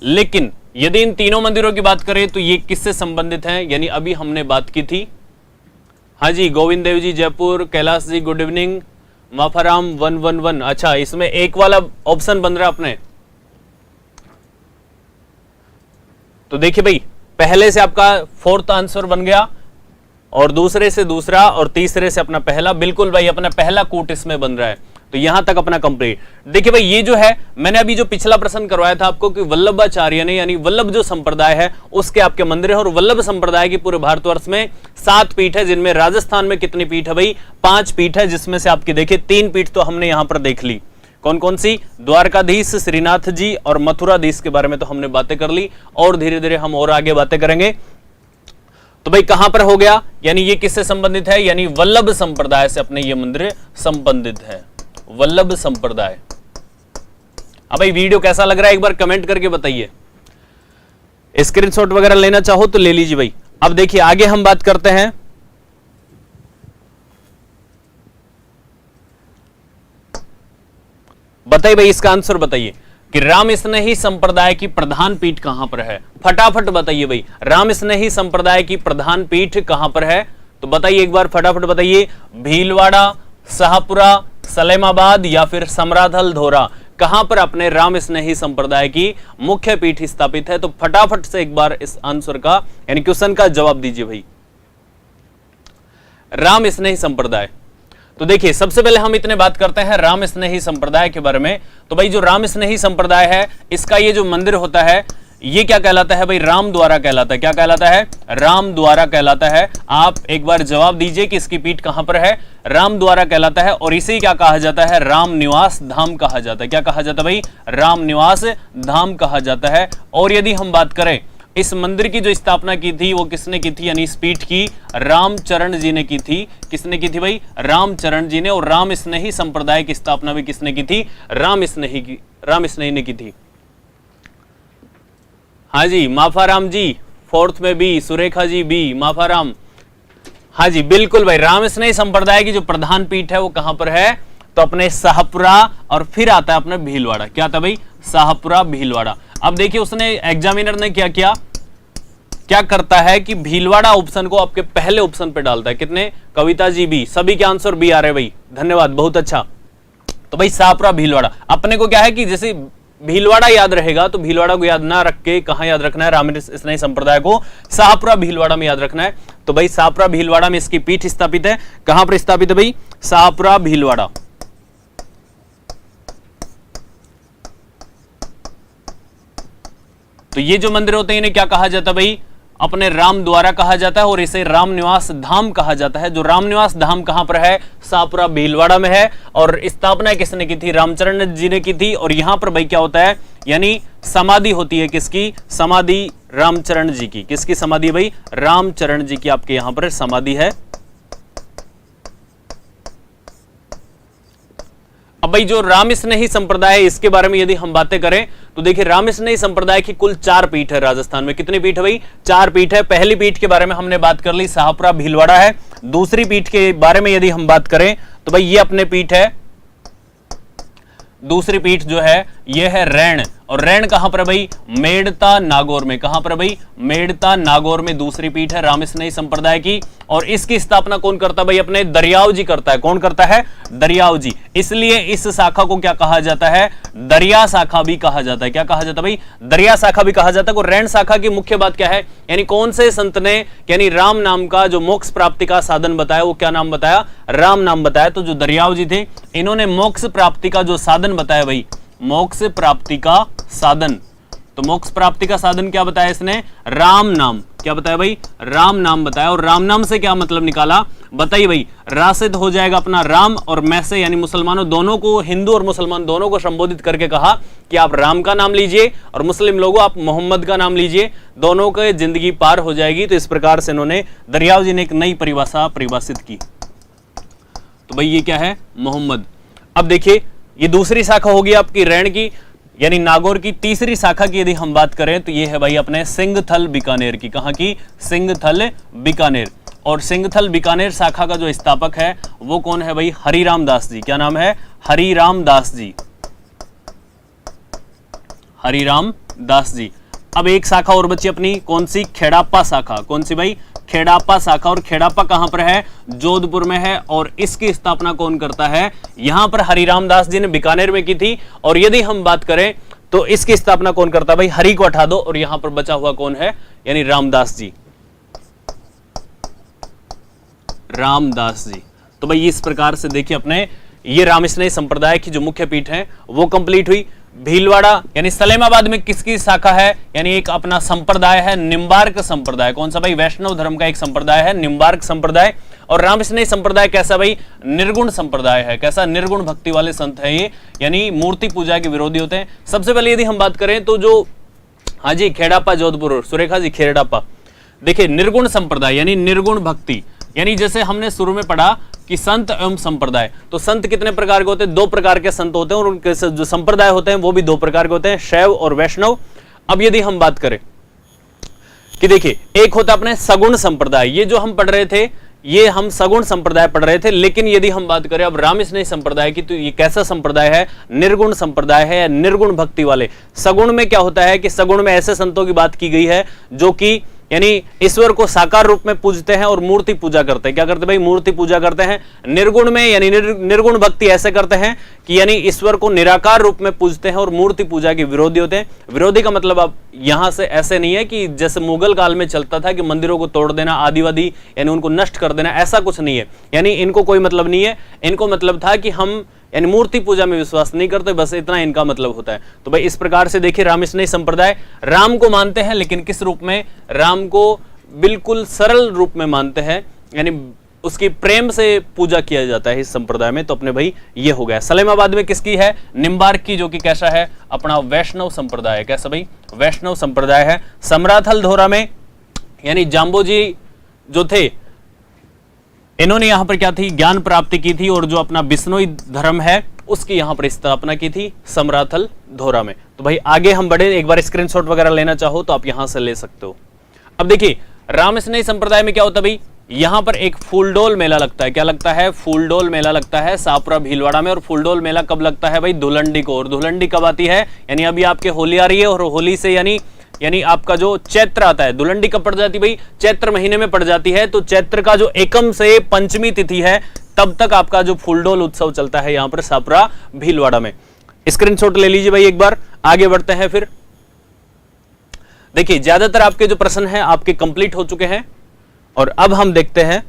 लेकिन यदि इन तीनों मंदिरों की बात करें तो ये किससे संबंधित हैं, यानी अभी हमने बात की थी। हाँ जी गोविंद देव जी जयपुर, कैलाश जी गुड इवनिंग, माफाराम 111। अच्छा इसमें एक वाला ऑप्शन बन रहा अपने। तो देखिए भाई पहले से आपका 4th आंसर बन गया और दूसरे से दूसरा और तीसरे से अपना पहला। बिल्कुल भाई अपना पहला कूट इसमें बन रहा है। तो तो यहां तक अपना कंप्लीट। देखिए भाई, ये जो है मैंने अभी जो पिछला प्रश्न करवाया था आपको कि वल्लभाचार्य ने, यानी वल्लभ जो संप्रदाय है उसके आपके मंदिर है, और वल्लभ संप्रदाय की पूरे भारतवर्ष में 7 पीठ है, जिनमें राजस्थान में कितनी पीठ है भाई? 5 पीठ है, जिसमें से आपकी देखिए 3 पीठ तो हमने यहां पर देख ली। कौन कौन सी? द्वारकाधीश, श्रीनाथ जी और मथुराधीश के बारे में तो हमने बातें कर ली, और धीरे धीरे हम और आगे बातें करेंगे। तो भाई कहां पर हो गया? यानी ये किससे संबंधित है? यानी वल्लभ संप्रदाय से अपने ये मंदिर संबंधित है, वल्लभ संप्रदाय। अब भाई वीडियो कैसा लग रहा है एक बार कमेंट करके बताइए। स्क्रीनशॉट वगैरह लेना चाहो तो ले लीजिए भाई। अब देखिए आगे हम बात करते हैं। बताइए भाई, इसका आंसर बताइए कि रामस्नेही संप्रदाय की प्रधान पीठ कहां पर है? फटाफट बताइए भाई, रामस्नेही संप्रदाय की प्रधान पीठ कहां पर है? तो बताइए एक बार फटाफट बताइए। भीलवाड़ा, शाहपुरा, सलेमाबाद या फिर समराधल धोरा, कहां पर अपने रामस्नेही संप्रदाय की मुख्य पीठ स्थापित है? तो फटाफट से एक बार इस आंसर का यानी क्वेश्चन का जवाब दीजिए भाई। रामस्नेही संप्रदाय, तो देखिए सबसे पहले हम इतने बात करते हैं रामस्नेही संप्रदाय के बारे में। तो भाई जो रामस्नेही संप्रदाय है, इसका ये जो मंदिर होता है ये क्या कहलाता है भाई? राम द्वारा कहलाता है। क्या कहलाता है? राम द्वारा कहलाता है। आप एक बार जवाब दीजिए कि इसकी पीठ कहां पर है? राम द्वारा कहलाता है, और इसे क्या कहा जाता है? राम निवास धाम कहा जाता है। क्या कहा जाता है भाई? राम निवास धाम कहा जाता है। और यदि हम बात करें इस मंदिर की जो स्थापना की थी वो किसने की थी? यानी इस पीठ की रामचरण जी ने की थी। किसने की थी भाई? रामचरण जी ने। और रामस्नेही संप्रदाय की स्थापना भी किसने की थी? रामस्नेही ने की थी। हाँ जी, माफाराम जी 4th में बी, सुरेखा जी बी, माफाराम। हाँ जी बिल्कुल भाई, रामस्नेही संप्रदाय की जो प्रधान पीठ है वो कहां पर है? तो अपने शाहपुरा, और फिर आता है अपना भीलवाड़ा। क्या था भाई? शाहपुरा, भीलवाड़ा। अब देखिए उसने एग्जामिनर ने क्या किया, क्या करता है कि भीलवाड़ा ऑप्शन को आपके पहले ऑप्शन पे डालता है। कितने? कविता जी बी, सभी के आंसर बी आ रहे भाई, धन्यवाद, बहुत अच्छा। तो भाई शाहपुरा, भीलवाड़ा, अपने को क्या है कि जैसे भीलवाड़ा याद रहेगा तो भीलवाड़ा को याद ना रख के कहां याद रखना है? रामस्नेही संप्रदाय को शाहपुरा भीलवाड़ा में याद रखना है। तो भाई शाहपुरा भीलवाड़ा में इसकी पीठ स्थापित है। कहां पर स्थापित है भाई? शाहपुरा भीलवाड़ा। तो ये जो मंदिर होते हैं इन्हें क्या कहा जाता है भाई? अपने राम द्वारा कहा जाता है, और इसे राम निवास धाम कहा जाता है। जो राम निवास धाम कहां पर है? शाहपुरा भीलवाड़ा में है। और स्थापना किसने की थी? रामचरण जी ने की थी। और यहां पर भाई क्या होता है? यानी समाधि होती है। किसकी समाधि? रामचरण जी की। किसकी समाधि है भाई? रामचरण जी की आपके यहां पर समाधि है। अब भाई जो रामस्नेही संप्रदाय है इसके बारे में यदि हम बातें करें तो देखिए रामस्नेही संप्रदाय की कुल 4 पीठ है राजस्थान में। कितनी पीठ है भाई? 4 पीठ है। पहली पीठ के बारे में हमने बात कर ली, शाहपुरा भीलवाड़ा है। दूसरी पीठ के बारे में यदि हम बात करें तो भाई ये अपने पीठ है, दूसरी पीठ जो है ये है रैण। और रैण कहां पर है भाई? मेड़ता नागौर में। कहां पर है भाई? मेड़ता नागौर में दूसरी पीठ है रामस्नेही संप्रदाय की। और इसकी स्थापना कौन करता है भाई? अपने दरियाव जी करता है। कौन करता है? दरियाव जी। इसलिए इस शाखा को क्या कहा जाता है? दरिया शाखा भी कहा जाता है। क्या कहा जाता है भाई? दरिया शाखा भी कहा जाता है। और रैण शाखा की मुख्य बात क्या है? यानी कौन से संत ने यानी राम नाम का जो मोक्ष प्राप्ति का साधन बताया वो क्या नाम बताया? राम नाम बताया। तो जो दरियाव जी थे इन्होंने मोक्ष प्राप्ति का जो साधन बताया भाई, मोक्ष प्राप्ति का साधन। तो मोक्ष प्राप्ति का साधन क्या बताया इसने? राम नाम। क्या बताया भाई? राम नाम बताया। और राम नाम से क्या मतलब निकाला? बताइए भाई। रा से हो जाएगा अपना राम, और मैं से यानी मुसलमानों दोनों को, हिंदू और मुसलमान दोनों को संबोधित करके कहा कि आप राम का नाम लीजिए, और मुस्लिम लोगों आप मोहम्मद का नाम लीजिए, दोनों की जिंदगी पार हो जाएगी। तो इस प्रकार से इन्होंने, दरियाव जी ने एक नई परिभाषा परिभाषित की। तो भाई ये क्या है? मोहम्मद। अब देखिए ये दूसरी शाखा होगी आपकी रैण की यानी नागौर की। तीसरी शाखा की यदि हम बात करें तो ये है भाई अपने सिंघथल बीकानेर की। कहां की? सिंघथल बीकानेर। और सिंघथल बीकानेर शाखा का जो स्थापक है वो कौन है भाई? हरिराम दास जी। क्या नाम है? हरिराम दास जी। हरिराम दास जी। अब एक शाखा और बची अपनी, कौन सी? खेड़ापा शाखा। कौन सी भाई? खेड़ापा शाखा। और खेड़ापा कहां पर है? जोधपुर में है। और इसकी स्थापना कौन करता है? यहां पर हरिराम दास जी ने बीकानेर में की थी। और यदि हम बात करें तो इसकी स्थापना कौन करता है भाई? हरि को हटा दो और यहां पर बचा हुआ कौन है? यानी रामदास जी। रामदास जी। तो भाई इस प्रकार से देखिए अपने ये रामस्नेही संप्रदाय की जो मुख्य पीठ है वो कंप्लीट हुई। भीलवाड़ा यानी सलेमाबाद में किसकी शाखा है, यानी एक अपना संप्रदाय है निम्बार्क संप्रदाय। कौन सा भाई, वैष्णव धर्म का एक संप्रदाय है निम्बार्क संप्रदाय। और रामस्नेही संप्रदाय कैसा भाई, निर्गुण संप्रदाय है। कैसा, निर्गुण भक्ति वाले संत है ये, यानी मूर्ति पूजा के विरोधी होते हैं। सबसे पहले यदि हम बात करें तो जो हाजी खेड़ापा जोधपुर, सुरेखा जी खेड़ापा, देखिए निर्गुण संप्रदाय यानी निर्गुण भक्ति, यानी जैसे हमने शुरू में पढ़ा कि संत एवं संप्रदाय, तो संत कितने प्रकार के होते हैं, दो प्रकार के संत होते हैं, और उनके जो संप्रदाय होते हैं वो भी दो प्रकार के होते हैं, शैव और वैष्णव। अब यदि हम बात करें कि देखिए एक होता अपने सगुण संप्रदाय, ये जो हम पढ़ रहे थे ये हम सगुण संप्रदाय पढ़ रहे थे, लेकिन यदि हम बात करें अब रामस्नेही संप्रदाय की, तो ये कैसा संप्रदाय है, निर्गुण संप्रदाय है, निर्गुण भक्ति वाले। सगुण में क्या होता है कि सगुण में ऐसे संतों की बात की गई है जो कि यानी ईश्वर को साकार रूप में पूजते हैं और मूर्ति पूजा करते हैं। क्या करते हैं भाई, मूर्ति पूजा करते हैं। निर्गुण में यानी निर्गुण भक्ति ऐसे करते हैं कि यानी ईश्वर को निराकार रूप में पूजते हैं और मूर्ति पूजा के विरोधी होते हैं। विरोधी का मतलब अब यहां से ऐसे नहीं है कि जैसे मुगल काल में चलता था कि मंदिरों को तोड़ देना, आदिवादी यानी उनको नष्ट कर देना, ऐसा कुछ नहीं है। यानी इनको कोई मतलब नहीं है, इनको मतलब था कि हम यानी मूर्ति पूजा में विश्वास नहीं करते, बस इतना इनका मतलब होता है। तो भाई इस प्रकार से देखिए रामस्नेही संप्रदाय राम को मानते हैं, लेकिन किस रूप में, राम को बिल्कुल सरल रूप में मानते हैं, यानी उसकी प्रेम से पूजा किया जाता है इस संप्रदाय में। तो अपने भाई ये हो गया। सलेमाबाद में किसकी है, निम्बार्क की, जो कि कैसा है, अपना वैष्णव संप्रदाय है। कैसा भाई, वैष्णव संप्रदाय है। समराथल धोरा में यानी जाम्बोजी जो थे, इन्होंने यहां पर क्या थी, ज्ञान प्राप्ति की थी, और जो अपना बिश्नोई धर्म है उसकी यहां पर स्थापना की थी समराथल धोरा में। तो भाई आगे हम बढ़े, एक बार स्क्रीनशॉट वगैरह लेना चाहो तो आप यहां से ले सकते हो। अब देखिए रामस्नेही संप्रदाय में क्या होता है भाई, यहां पर एक फूलडोल मेला लगता है। क्या लगता है, फूलडोल मेला लगता है शाहपुरा भीलवाड़ा में। और फूलडोल मेला कब लगता है भाई, धुलंडी को। और धुलंडी कब आती है, यानी अभी आपके होली आ रही है, और होली से यानी आपका जो चैत्र आता है, धुलंडी कब पड़ जाती भाई, चैत्र महीने में पड़ जाती है। तो चैत्र का जो एकम से पंचमी तिथि है तब तक आपका जो फूलडोल उत्सव चलता है यहां पर शाहपुरा भीलवाड़ा में। स्क्रीनशॉट ले लीजिए भाई एक बार, आगे बढ़ते हैं। फिर देखिए ज्यादातर आपके जो प्रश्न हैं आपके कंप्लीट हो चुके हैं, और अब हम देखते हैं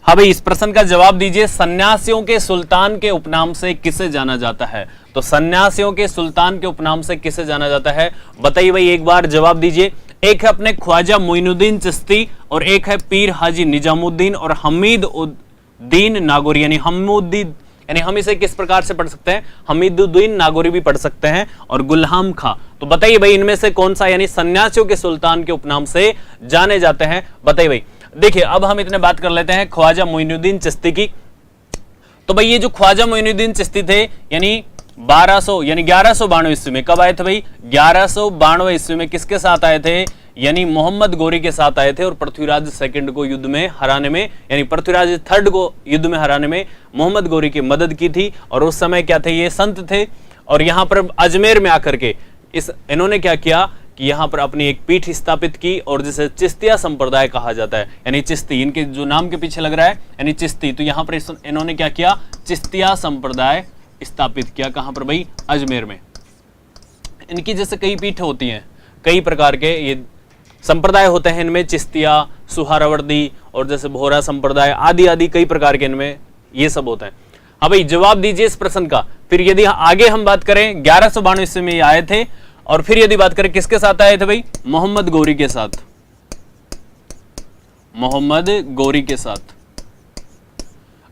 हाँ भाई, इस प्रश्न का जवाब दीजिए। सन्यासियों के सुल्तान के उपनाम से किसे जाना जाता है, तो सन्यासियों के सुल्तान के उपनाम से किसे जाना जाता है, बताइए भाई एक बार जवाब दीजिए। एक है अपने ख्वाजा मोइनुद्दीन चिश्ती, और एक है पीर हाजी निजामुद्दीन और हमीद उद्दीन नागौरी, यानी हमुद्दीन, यानी हम इसे किस प्रकार से पढ़ सकते हैं, हमीदुद्दीन नागौरी भी पढ़ सकते हैं, और गुलहाम खां। तो बताइए भाई इनमें से कौन सा यानी सन्यासियों के सुल्तान के उपनाम से जाने जाते हैं, बताइए भाई। देखिए अब हम इतने बात कर लेते हैं ख्वाजा मोइनुद्दीन चिश्ती की। तो भाई ये जो ख्वाजा मोइनुद्दीन चिश्ती थे यानी 1192 ईस्वी में, कब आए थे भाई, 1192 ईस्वी में किसके साथ आए थे, यानी मोहम्मद गोरी के साथ आए थे, और पृथ्वीराज सेकंड को युद्ध में हराने में, यानी पृथ्वीराज थर्ड को युद्ध में हराने में मोहम्मद गोरी की मदद की थी। और उस समय क्या थे, ये संत थे, और यहां पर अजमेर में आकर के इन्होंने क्या किया कि यहां पर अपनी एक पीठ स्थापित की, और जिसे चिश्तिया संप्रदाय कहा जाता है, यानी चिश्ती इनके जो नाम के पीछे लग रहा है यानी चिश्ती। तो यहां पर इन्होंने क्या किया, चिश्तिया संप्रदाय स्थापित किया। कहां पर भाई, अजमेर में। इनकी जैसे कई पीठ होती हैं, कई प्रकार के ये संप्रदाय होते हैं इनमें, चिश्तिया, सुहारावर्दी, और जैसे भोरा संप्रदाय आदि आदि कई प्रकार के इनमें ये सब होता है। हाँ भाई जवाब दीजिए इस प्रश्न का। फिर यदि आगे हम बात करें 1192 ईस्वी में आए थे, और फिर यदि बात करें किसके साथ आए थे भाई, मोहम्मद गोरी के साथ, मोहम्मद गोरी के साथ।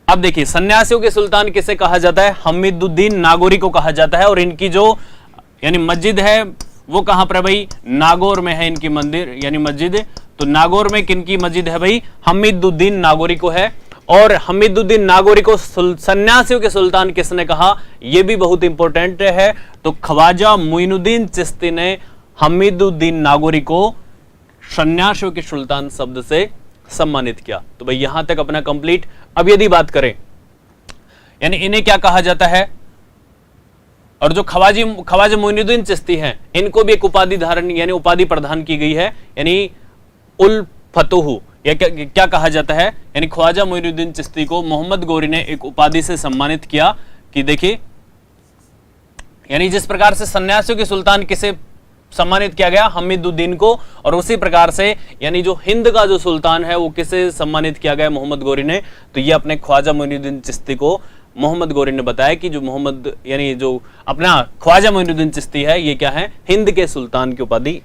अब देखिए सन्यासियों के सुल्तान किसे कहा जाता है, हमीदुद्दीन नागौरी को कहा जाता है। और इनकी जो यानी मस्जिद है वो कहां पर है भाई, नागौर में है इनकी मंदिर यानी मस्जिद। तो नागौर में किनकी मस्जिद है भाई, हमीदुद्दीन नागौरी को है। और हमीदुद्दीन नागौरी को सन्यासियों के सुल्तान किसने कहा, यह भी बहुत इंपॉर्टेंट है। तो ख्वाजा मोइनुद्दीन चिश्ती ने हमीदुद्दीन नागौरी को सन्यासियों के सुल्तान शब्द से सम्मानित किया। तो भाई यहां तक अपना कंप्लीट। अब यदि बात करें यानी इन्हें क्या कहा जाता है, और जो ख्वाजा मोइनुद्दीन चिश्ती हैं इनको भी एक उपाधि धारण यानी उपाधि प्रदान की गई है, यानी उल फतूह, या क्या कहा जाता है, यानी ख्वाजा मोइनुद्दीन चिश्ती को मोहम्मद गोरी ने एक उपाधि से सम्मानित किया कि देखिए यानी जिस प्रकार से सन्यासियों के सुल्तान किसे सम्मानित किया गया? हमीदुद्दीन को। और उसी प्रकार से यानी जो हिंद का जो सुल्तान है वो किसे सम्मानित किया गया? मोहम्मद गौरी ने। तो ये अपने ख्वाजा मोइनुद्दीन चिश्ती को मोहम्मद गौरी ने बताया कि जो मोहम्मद यानी जो अपना ख्वाजा मोइनुद्दीन चिश्ती है ये क्या है? हिंद के सुल्तान की उपाधि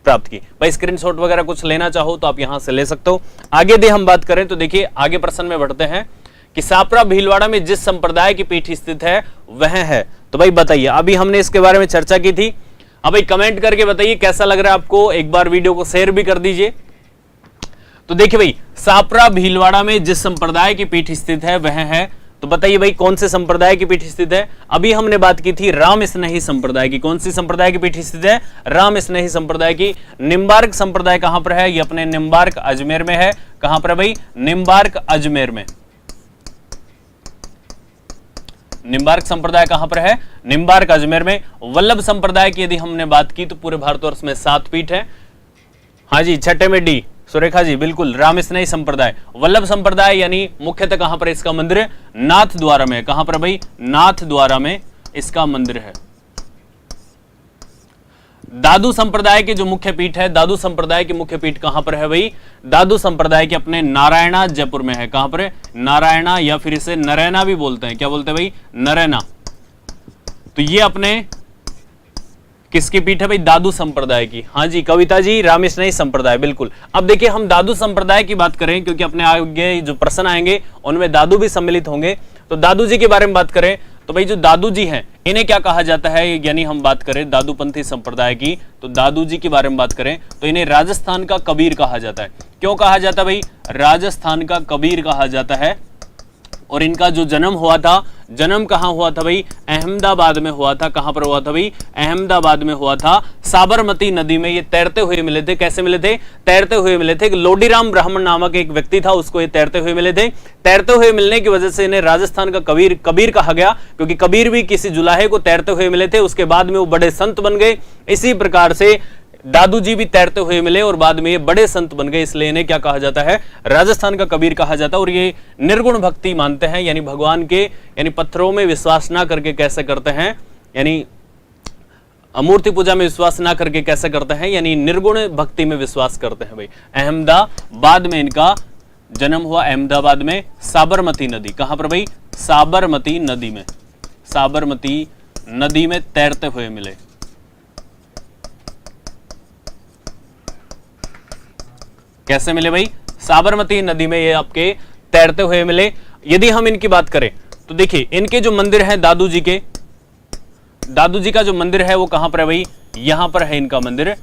प्राप्त की। भाई स्क्रीनशॉट वगैरह कुछ लेना चाहो तो आप यहां से ले सकते हो। आगे दे हम बात करें तो देखिए आगे प्रश्न में बढ़ते हैं कि सापरा भीलवाड़ा में जिस संप्रदाय की पीठ स्थित है वह है। तो भाई बताइए, अभी हमने इसके बारे में चर्चा की थी। अब भाई कमेंट करके बताइए कैसा लग रहा है आपको, एक बार वीडियो को शेयर भी कर दीजिए। तो देखिए भाई, सापरा भीलवाड़ा में जिस संप्रदाय की पीठ स्थित है वह है। तो बताइए भाई कौन से संप्रदाय की पीठ स्थित है? अभी हमने बात की थी राम स्नेही संप्रदाय की। कौन सी संप्रदाय की पीठ स्थित है? राम स्नेही संप्रदाय की। निम्बार्क संप्रदाय कहां पर है? ये अपने निम्बार्क अजमेर में है। कहां पर है भाई? निम्बार्क अजमेर में। निम्बार्क संप्रदाय कहां पर है? निम्बार्क अजमेर में। वल्लभ संप्रदाय की यदि हमने बात की तो पूरे भारतवर्ष में 7 पीठ है। हाँ जी, छठे में डी, सुरेखा जी बिल्कुल, रामस्नेही संप्रदाय। वल्लभ संप्रदाय यानी मुख्यतः कहां पर इसका मंदिर? नाथ द्वारा में। कहां पर भाई? नाथ द्वारा में इसका मंदिर है। दादू संप्रदाय के जो मुख्य पीठ है, दादू संप्रदाय की मुख्य पीठ कहां पर है भाई? दादू संप्रदाय के अपने नारायणा जयपुर में है। कहां पर है? नारायणा, या फिर इसे नरैना भी बोलते हैं। क्या बोलते हैं भाई? नरैना। तो ये अपने किसकी पीठ है भाई? दादू संप्रदाय की। हाँ जी कविता जी, रामस्नेही संप्रदाय बिल्कुल। अब देखिए हम दादू संप्रदाय की बात करें क्योंकि अपने आगे जो प्रश्न आएंगे उनमें दादू भी सम्मिलित होंगे। तो दादू जी के बारे में बात करें तो भाई जो दादू जी हैं इन्हें क्या कहा जाता है? यानी हम बात करें दादूपंथी संप्रदाय की, तो दादू जी के बारे में बात करें तो इन्हें राजस्थान का कबीर कहा जाता है। क्यों कहा जाता है भाई? राजस्थान का कबीर कहा जाता है। और इनका जो जन्म हुआ था, जन्म कहां हुआ था भाई? अहमदाबाद में हुआ था। कहां पर हुआ था भाई? अहमदाबाद में हुआ था। साबरमती नदी में ये तैरते हुए मिले थे। कैसे मिले थे? तैरते हुए मिले थे। लोडीराम ब्राह्मण नामक एक व्यक्ति था, उसको ये तैरते हुए मिले थे। तैरते हुए मिलने की वजह से इन्हें राजस्थान का कबीर कहा गया, क्योंकि कबीर भी किसी जुलाहे को तैरते हुए मिले थे। उसके बाद में वो बड़े संत बन गए। इसी प्रकार से दादू जी भी तैरते हुए मिले और बाद में ये बड़े संत बन गए, इसलिए इन्हें क्या कहा जाता है? राजस्थान का कबीर कहा जाता है। और ये निर्गुण भक्ति मानते हैं, यानी भगवान के यानी पत्थरों में विश्वास ना करके कैसे करते हैं? यानी मूर्ति पूजा में विश्वास ना करके कैसे करते हैं? यानी निर्गुण भक्ति में विश्वास करते हैं भाई। अहमदाबाद में इनका जन्म हुआ, अहमदाबाद में। साबरमती नदी, कहां पर भाई? साबरमती नदी में। साबरमती नदी में तैरते हुए मिले। कैसे मिले भाई? साबरमती नदी में ये आपके तैरते हुए मिले। यदि हम इनकी बात करें तो देखिए इनके जो मंदिर हैं दादू जी के, दादू जी का जो मंदिर है वो कहां पर है भाई? यहां पर है इनका मंदिर,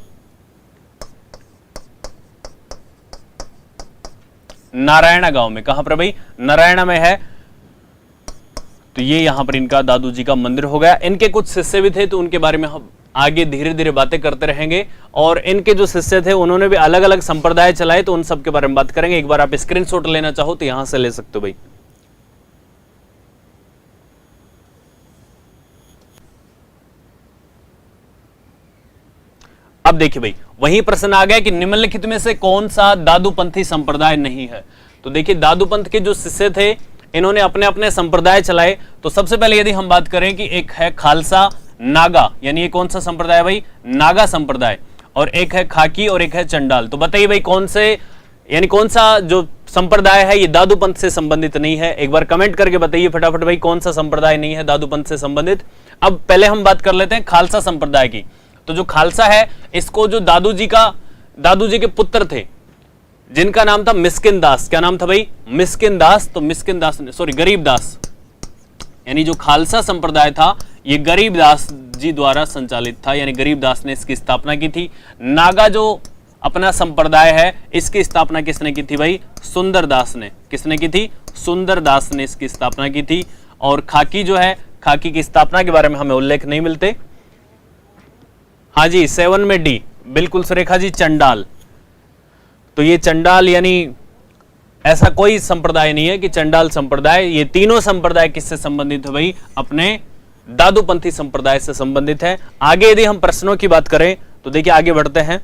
नारायणा गांव में। कहां पर भाई? नारायणा में है। तो ये यहां पर इनका दादू जी का मंदिर हो गया। इनके कुछ शिष्य भी थे तो उनके बारे में हम आगे धीरे धीरे बातें करते रहेंगे। और इनके जो शिष्य थे उन्होंने भी अलग अलग संप्रदाय चलाए, तो उन सब के बारे में बात करेंगे। एक बार आप स्क्रीनशॉट लेना चाहो तो यहां से ले सकते हो भाई। अब देखिए भाई, वही प्रश्न आ गया कि निम्नलिखित में से कौन सा दादूपंथी संप्रदाय नहीं है? तो देखिए दादूपंथ के जो शिष्य थे इन्होंने अपने अपने संप्रदाय चलाए। तो सबसे पहले यदि हम बात करें कि एक है खालसा नागा, यानी ये कौन सा संप्रदाय है भाई? नागा संप्रदाय। और एक है खाकी और एक है चंडाल। तो बताइए भाई कौन से यानी कौन सा जो संप्रदाय है ये दादूपंथ से संबंधित नहीं है? एक बार कमेंट करके बताइए फटाफट भाई कौन सा संप्रदाय नहीं है दादूपंथ से संबंधित। अब पहले हम बात कर लेते हैं खालसा संप्रदाय की। तो जो खालसा है इसको जो दादू जी के पुत्र थे जिनका नाम था मिस्किन दास। क्या नाम था भाई? मिस्किन दास। तो मिस्किन दास सॉरी गरीब दास, यानी जो खालसा संप्रदाय था ये गरीब दास जी द्वारा संचालित था, यानी गरीब दास ने इसकी स्थापना की थी। नागा जो अपना संप्रदाय है इसकी स्थापना किसने की थी भाई? सुंदर दास ने। किसने की थी? सुंदर दास ने इसकी स्थापना की थी। और खाकी जो है, खाकी की स्थापना के बारे में हमें उल्लेख नहीं मिलते। हाँ जी 7 में डी बिल्कुल सुरेखा जी, चंडाल। तो ये चंडाल यानी ऐसा कोई संप्रदाय नहीं है कि चंडाल संप्रदाय। ये तीनों संप्रदाय किससे संबंधित है भाई? अपने दादूपंथी संप्रदाय से संबंधित है। आगे यदि हम प्रश्नों की बात करें तो देखिए आगे बढ़ते हैं।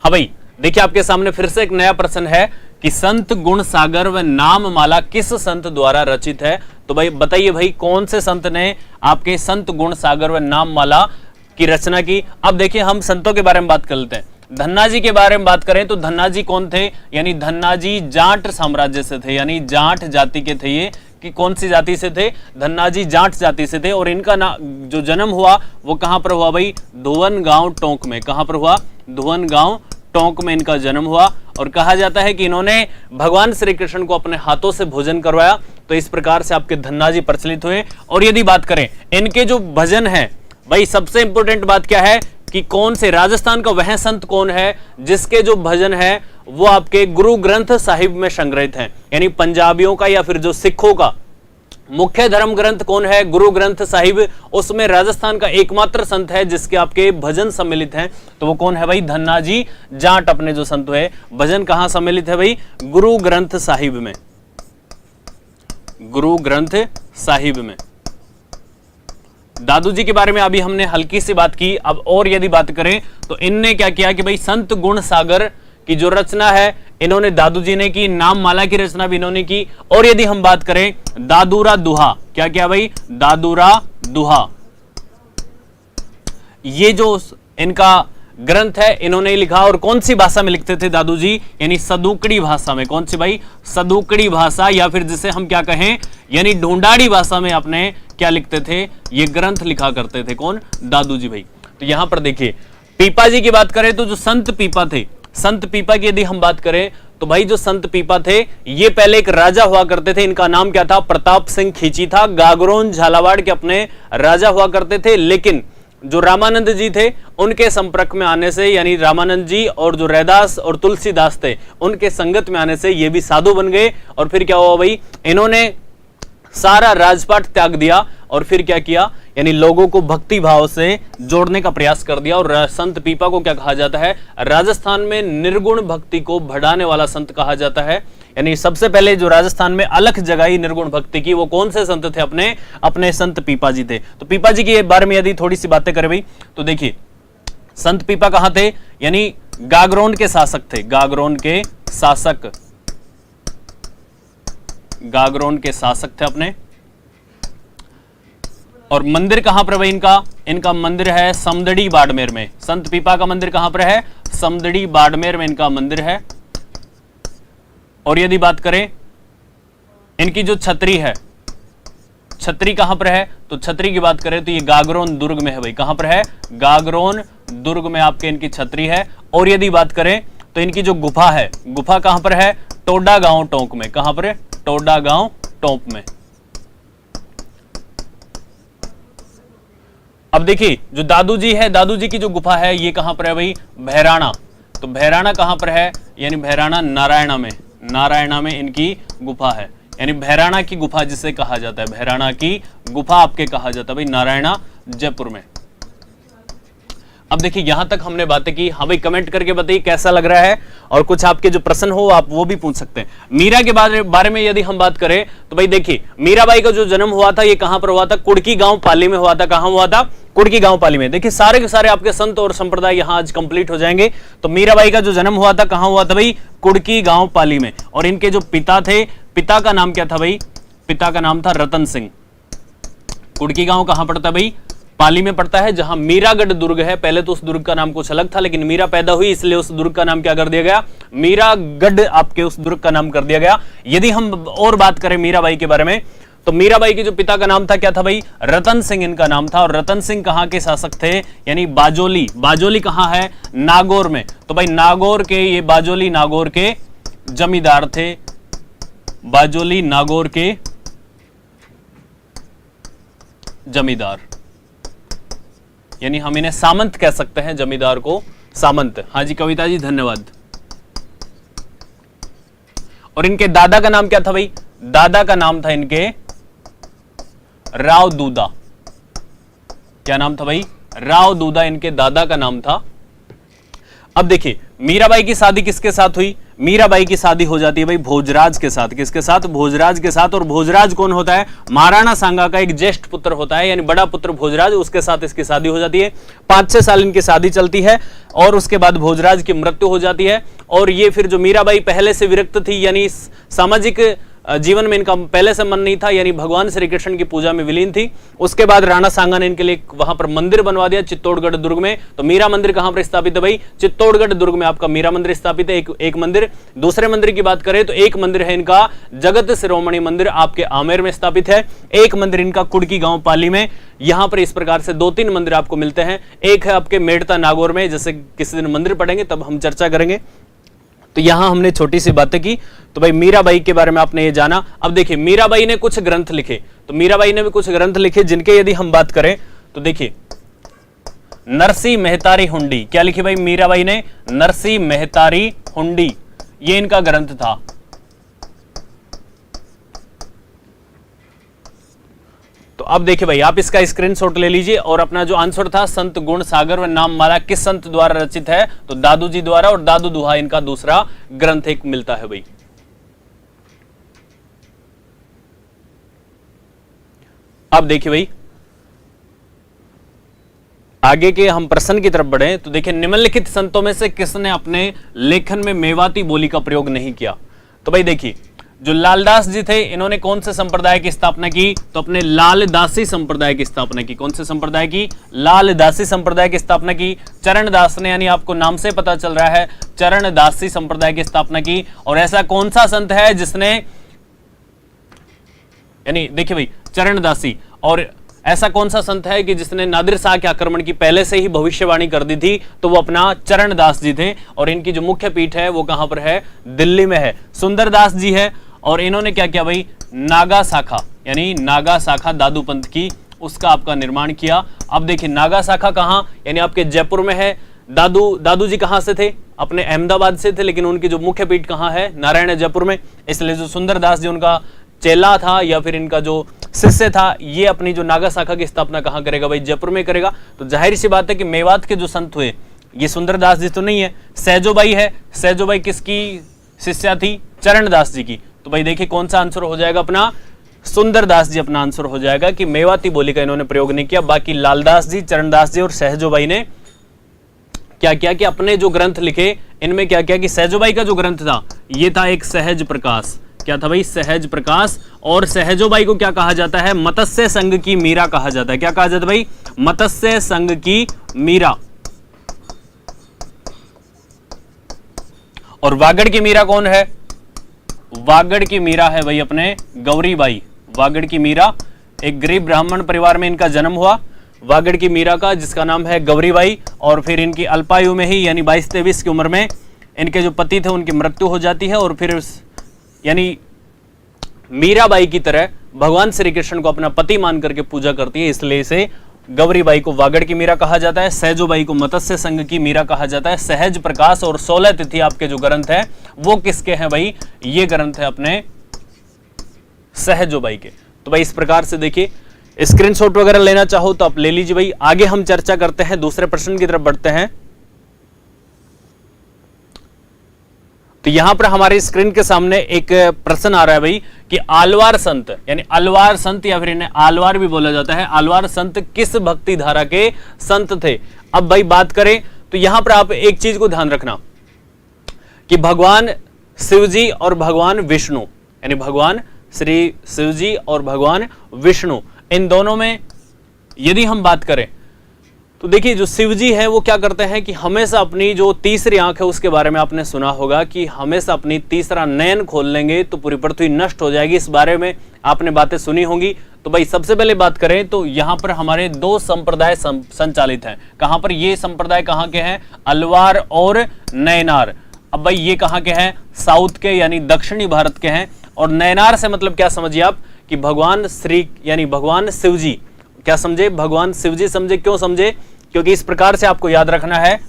हाँ भाई देखिए आपके सामने फिर से एक नया प्रश्न है कि संत गुण सागर व नाम माला किस संत द्वारा रचित है। तो भाई बताइए भाई कौन से संत ने आपके संत गुण सागर व नाम माला की रचना की। अब देखिए हम संतों के बारे में बात कर लेते हैं। धन्ना जी के बारे में बात करें तो धन्ना जी कौन थे, यानी धन्ना जी जाट साम्राज्य से थे, यानी जाट जाति के थे। ये कि कौन सी जाति से थे, धन्ना जी जाट जाति से थे। और इनका जो जन्म हुआ वो कहां पर हुआ भाई, धुवन गांव टोंक में। कहां पर हुआ, धुवन गांव टोंक में इनका जन्म हुआ। और कहा जाता है कि इन्होंने भगवान श्री कृष्ण को अपने हाथों से भोजन करवाया। तो इस प्रकार से आपके धन्ना जी प्रचलित हुए। और यदि बात करें इनके जो भजन है भाई, सबसे इंपॉर्टेंट बात क्या है कि कौन से राजस्थान का वह संत कौन है जिसके जो भजन है वो आपके गुरु ग्रंथ साहिब में संग्रहित हैं। यानी पंजाबियों का या फिर जो सिखों का मुख्य धर्म ग्रंथ कौन है, गुरु ग्रंथ साहिब, उसमें राजस्थान का एकमात्र संत है जिसके आपके भजन सम्मिलित हैं। तो वो कौन है भाई, धन्ना जी जाट अपने जो संत है। भजन कहां सम्मिलित है भाई, गुरु ग्रंथ साहिब में, गुरु ग्रंथ साहिब में। दादू जी के बारे में अभी हमने हल्की सी बात की। अब और यदि बात करें तो इनने क्या किया कि भाई संत गुण सागर की जो रचना है इन्होंने दादू जी ने की, नाम माला की रचना भी इन्होंने की। और यदि हम बात करें दादूरा दुहा, क्या किया भाई, दादूरा दुहा, ये जो इनका ग्रंथ है इन्होंने लिखा। और कौन सी भाषा में लिखते थे दादू जी, यानी सदुकड़ी भाषा में। कौन सी भाई, सदुकड़ी भाषा, या फिर जिसे हम क्या कहें यानी ढूंढाड़ी भाषा में अपने क्या लिखते थे, ये ग्रंथ लिखा करते थे। कौन, दादू जी भाई। तो यहां पर देखिए पीपा जी की बात करें तो जो संत पीपा थे, संत पीपा की यदि हम बात करें तो भाई जो संत पीपा थे ये पहले एक राजा हुआ करते थे। इनका नाम क्या था, प्रताप सिंह खींची था। गागरोन झालावाड़ के अपने राजा हुआ करते थे। लेकिन जो रामानंद जी थे उनके संपर्क में आने से, यानी रामानंद जी और जो रैदास और तुलसीदास थे उनके संगत में आने से ये भी साधु बन गए। और फिर क्या हुआ भाई, इन्होंने सारा राजपाट त्याग दिया और फिर क्या किया, यानी लोगों को भक्ति भाव से जोड़ने का प्रयास कर दिया। और संत पीपा को क्या कहा जाता है, राजस्थान में निर्गुण भक्ति को बढ़ाने वाला संत कहा जाता है। यानी सबसे पहले जो राजस्थान में अलख जगाई निर्गुण भक्ति की, वो कौन से संत थे, अपने संत पीपा जी थे। तो पीपा जी के बारे में यदि थोड़ी सी बातें करें भाई तो देखिए संत पीपा कहां थे, यानी गागरोन के शासक थे, गागरोन के शासक, गागरोन के शासक थे अपने। और मंदिर कहां पर भाई इनका मंदिर है समदड़ी बाड़मेर में। संत पीपा का मंदिर कहां पर है, समदड़ी बाड़मेर में इनका मंदिर है। और यदि बात करें इनकी जो छतरी है, छतरी कहां पर है, तो छतरी की बात करें तो ये गागरोन दुर्ग में है भाई। कहां पर है, गागरोन दुर्ग में आपके इनकी छतरी है। और यदि बात करें तो इनकी जो गुफा है, गुफा कहां पर है, टोडा गांव टोंक में। कहां पर है, टोडा गांव टोंक में। अब देखिए जो दादू जी है, दादू जी की जो गुफा है ये कहां पर है भाई, भैराणा। तो भैराणा कहां पर है, यानी भैराणा नारायणा में, नारायणा में इनकी गुफा है। यानी भैराणा की गुफा जिसे कहा जाता है, भैराणा की गुफा आपके कहा जाता है भाई, नारायणा जयपुर में। अब देखिए यहां तक हमने बातें की। हाँ भाई कमेंट करके बताइए कैसा लग रहा है, और कुछ आपके जो प्रश्न हो आप वो भी पूछ सकते हैं। मीरा के बारे में यदि हम बात करें तो भाई देखिए मीराबाई का जो जन्म हुआ था ये कहां पर हुआ था, कुड़की गांव पाली में हुआ था। कहां हुआ था, कुड़की गांव पाली में। देखिए सारे के सारे आपके संत और संप्रदाय यहां आज कंप्लीट हो जाएंगे। तो मीराबाई का जो जन्म हुआ था कहां हुआ था भाई, कुड़की गांव पाली में। और इनके जो पिता थे, पिता का नाम क्या था भाई, पिता का नाम था रतन सिंह। कुड़की गांव कहां पड़ता भाई, पाली में पड़ता है, जहां मीरागढ़ दुर्ग है। पहले तो उस दुर्ग का नाम कुछ अलग था, लेकिन मीरा पैदा हुई इसलिए उस दुर्ग का नाम क्या कर दिया गया, मीरागढ़ आपके उस दुर्ग का नाम कर दिया गया। यदि हम और बात करें मीराबाई के बारे में तो मीराबाई के जो पिता का नाम था क्या था भाई, रतन सिंह इनका नाम था। और रतन सिंह कहां के शासक थे, यानी बाजोली। बाजोली कहां है, नागौर में। तो भाई नागौर के, ये बाजोली नागौर के जमींदार थे, बाजोली नागौर के जमींदार, यानी हम इन्हें सामंत कह सकते हैं, जमींदार को सामंत। हाँ जी कविता जी धन्यवाद। और इनके दादा का नाम क्या था भाई, दादा का नाम था इनके राव दूदा। क्या नाम था भाई, राव दूदा इनके दादा का नाम था। अब देखिए मीराबाई की शादी किसके साथ हुई? मीराबाई की शादी हो जाती है भाई भोजराज के साथ। किसके साथ? भोजराज के साथ। और भोजराज कौन होता है? महाराणा सांगा का एक ज्येष्ठ पुत्र होता है, यानी बड़ा पुत्र भोजराज, उसके साथ इसकी शादी हो जाती है। 5-6 साल इनकी शादी चलती है और उसके बाद भोजराज की मृत्यु हो जाती है। और ये फिर जो मीराबाई पहले से विरक्त थी, यानी सामाजिक जीवन में इनका पहले से मन नहीं था, यानी भगवान श्री कृष्ण की पूजा में विलीन थी। उसके बाद राणा सांगा ने इनके लिए वहां पर मंदिर बनवा दिया चित्तौड़गढ़ दुर्ग में। तो मीरा मंदिर कहां पर स्थापित है भाई? चित्तौड़गढ़ दुर्ग में आपका मीरा मंदिर स्थापित है। एक मंदिर। दूसरे मंदिर की बात करें तो एक मंदिर है इनका जगत शिरोमणि मंदिर, आपके आमेर में स्थापित है। एक मंदिर इनका कुड़की गांव पाली में। यहां पर इस प्रकार से 2-3 मंदिर आपको मिलते हैं। एक है आपके मेड़ता नागौर में, जैसे किसी दिन मंदिर पढ़ेंगे तब हम चर्चा करेंगे। तो यहां हमने छोटी सी बातें की। तो भाई मीराबाई के बारे में आपने ये जाना। अब देखिए मीराबाई ने कुछ ग्रंथ लिखे, तो मीराबाई ने भी कुछ ग्रंथ लिखे जिनके यदि हम बात करें तो देखिए नरसी मेहतारी हुंडी। क्या लिखी भाई मीराबाई ने? नरसी मेहतारी हुंडी, ये इनका ग्रंथ था। तो अब देखिए भाई आप इसका स्क्रीनशॉट ले लीजिए और अपना जो आंसर था संत गुण सागर व नाम माला किस संत द्वारा रचित है? तो दादू जी द्वारा, और दादू दुहा इनका दूसरा ग्रंथ एक मिलता है भाई। अब देखिए भाई आगे के हम प्रश्न की तरफ बढ़े तो देखिए निम्नलिखित संतों में से किसने अपने लेखन में मेवाती बोली का प्रयोग नहीं किया? तो भाई देखिए जो लालदास जी थे इन्होंने कौन से संप्रदाय की स्थापना की? तो अपने लालदासी संप्रदाय की स्थापना की। कौन से संप्रदाय की? लालदासी संप्रदाय की स्थापना की। चरणदास ने, यानी आपको नाम से पता चल रहा है, चरणदासी संप्रदाय की स्थापना की। और ऐसा कौन सा संत है जिसने, यानी देखिए भाई चरणदासी, और ऐसा कौन सा संत है कि जिसने नादिर शाह के आक्रमण की पहले से ही भविष्यवाणी कर दी थी? तो वो अपना चरणदास जी थे। और इनकी जो मुख्य पीठ है वो कहां पर है? दिल्ली में है। सुंदरदास जी है और इन्होंने क्या किया भाई? नागा शाखा, यानी नागा शाखा दादू पंथ की, उसका आपका निर्माण किया। अब देखिए नागा शाखा कहां? यानी आपके जयपुर में है। दादू जी कहां से थे? अपने अहमदाबाद से थे, लेकिन उनकी जो मुख्य पीठ कहां है? नारायण जयपुर में। इसलिए जो सुंदरदास जी उनका चेला था या फिर इनका जो शिष्य था, ये अपनी जो नागा शाखा की स्थापना कहां करेगा भाई? जयपुर में करेगा। तो जाहिर सी बात है कि मेवात के जो संत हुए ये सुंदरदास जी तो नहीं है, सहजोबाई है। सहजोबाई किसकी शिष्या थी? चरणदास जी की। तो भाई देखिए कौन सा आंसर हो जाएगा अपना? सुंदरदास जी अपना आंसर हो जाएगा कि मेवाती बोली का इन्होंने प्रयोग नहीं किया। बाकी लालदास जी, चरणदास जी और सहजोबाई ने क्या किया कि अपने जो ग्रंथ लिखे इनमें क्या किया कि सहजोबाई का जो ग्रंथ था ये था एक सहज प्रकाश। क्या था भाई? सहज प्रकाश। और सहजोबाई को क्या कहा जाता है? मत्स्य संघ की मीरा कहा जाता है। क्या कहा जाता है भाई? मत्स्य संघ की मीरा। और वागड़ की मीरा कौन है? वागड़ की मीरा है भाई अपने गौरीबाई। वागड़ की मीरा, एक गरीब ब्राह्मण परिवार में इनका जन्म हुआ वागड़ की मीरा का, जिसका नाम है गौरीबाई। और फिर इनकी अल्पायु में ही, यानी 22-23 की उम्र में इनके जो पति थे उनकी मृत्यु हो जाती है। और फिर यानी मीराबाई की तरह भगवान श्री कृष्ण को अपना पति मान करके पूजा करती है, इसलिए इसे गौरीबाई को वागड़ की मीरा कहा जाता है। सहजोबाई को मत्स्य संघ की मीरा कहा जाता है। सहज प्रकाश और 16 तिथि आपके जो ग्रंथ है वो किसके हैं भाई? ये ग्रंथ है अपने सहजोबाई के। तो भाई इस प्रकार से देखिए स्क्रीनशॉट वगैरह लेना चाहो तो आप ले लीजिए भाई। आगे हम चर्चा करते हैं, दूसरे प्रश्न की तरफ बढ़ते हैं। तो यहां पर हमारे स्क्रीन के सामने एक प्रश्न आ रहा है भाई कि आलवार संत, यानी अलवार संत या फिर इन्हें आलवार भी बोला जाता है, आलवार संत किस भक्ति धारा के संत थे? अब भाई बात करें तो यहां पर आप एक चीज को ध्यान रखना कि भगवान शिवजी और भगवान विष्णु, यानी भगवान श्री शिवजी और भगवान विष्णु, इन दोनों में यदि हम बात करें तो देखिए जो शिवजी है वो क्या करते हैं कि हमेशा अपनी जो तीसरी आंख है उसके बारे में आपने सुना होगा कि हमेशा अपनी तीसरा नयन खोल लेंगे तो पूरी पृथ्वी नष्ट हो जाएगी। इस बारे में आपने बातें सुनी होंगी। तो भाई सबसे पहले बात करें तो यहाँ पर हमारे 2 संप्रदाय संचालित हैं। कहाँ पर? ये संप्रदाय कहाँ के हैं? अलवार और नयनार। अब भाई ये कहाँ के हैं? साउथ के, यानी दक्षिणी भारत के हैं। और नयनार से मतलब क्या समझिए आप कि भगवान श्री, यानी भगवान शिवजी। क्या समझे? भगवान शिवजी समझे। क्यों समझे? क्योंकि इस प्रकार से आपको याद रखना है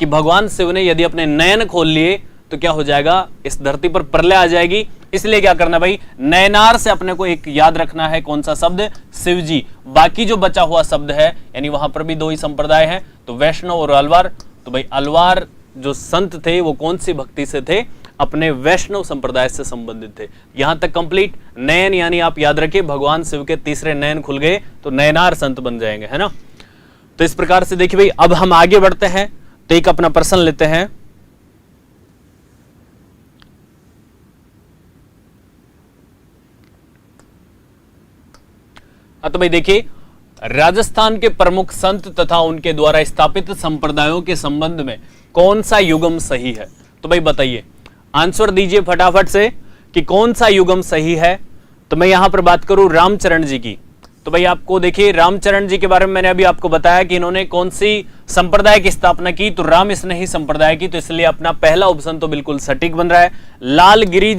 कि भगवान शिव ने यदि अपने नयन खोल लिए तो क्या हो जाएगा? इस धरती पर प्रलय आ जाएगी। इसलिए क्या करना भाई? नयनार से अपने को एक याद रखना है, कौन सा शब्द? शिवजी। बाकी जो बचा हुआ शब्द है, यानी वहां पर भी 2 ही संप्रदाय हैं, तो वैष्णव और अलवार। तो भाई अलवार जो संत थे वो कौन सी भक्ति से थे, अपने वैष्णव संप्रदाय से संबंधित थे। यहां तक कंप्लीट। नयन यानी आप याद रखिए भगवान शिव के तीसरे नयन खुल गए तो नयनार संत बन जाएंगे, है ना। तो इस प्रकार से देखिए भाई, अब हम आगे बढ़ते हैं तो एक अपना प्रश्न लेते हैं। तो भाई देखिए, राजस्थान के प्रमुख संत तथा उनके द्वारा स्थापित संप्रदायों के संबंध में कौन सा युगम सही है। तो भाई बताइए, आंसर दीजिए फटाफट से कि कौन सा युगम सही है। तो मैं यहां पर बात करूं रामचरण जी की। तो भाई आपको देखिए, रामचरण जी के बारे में मैंने अभी आपको बताया कि इन्होंने कौन सी संप्रदाय की स्थापना की, तो राम स्नेही संप्रदाय की। तो इसलिए अपना पहला ऑप्शन तो बिल्कुल सटीक बन रहा है। लालगिरी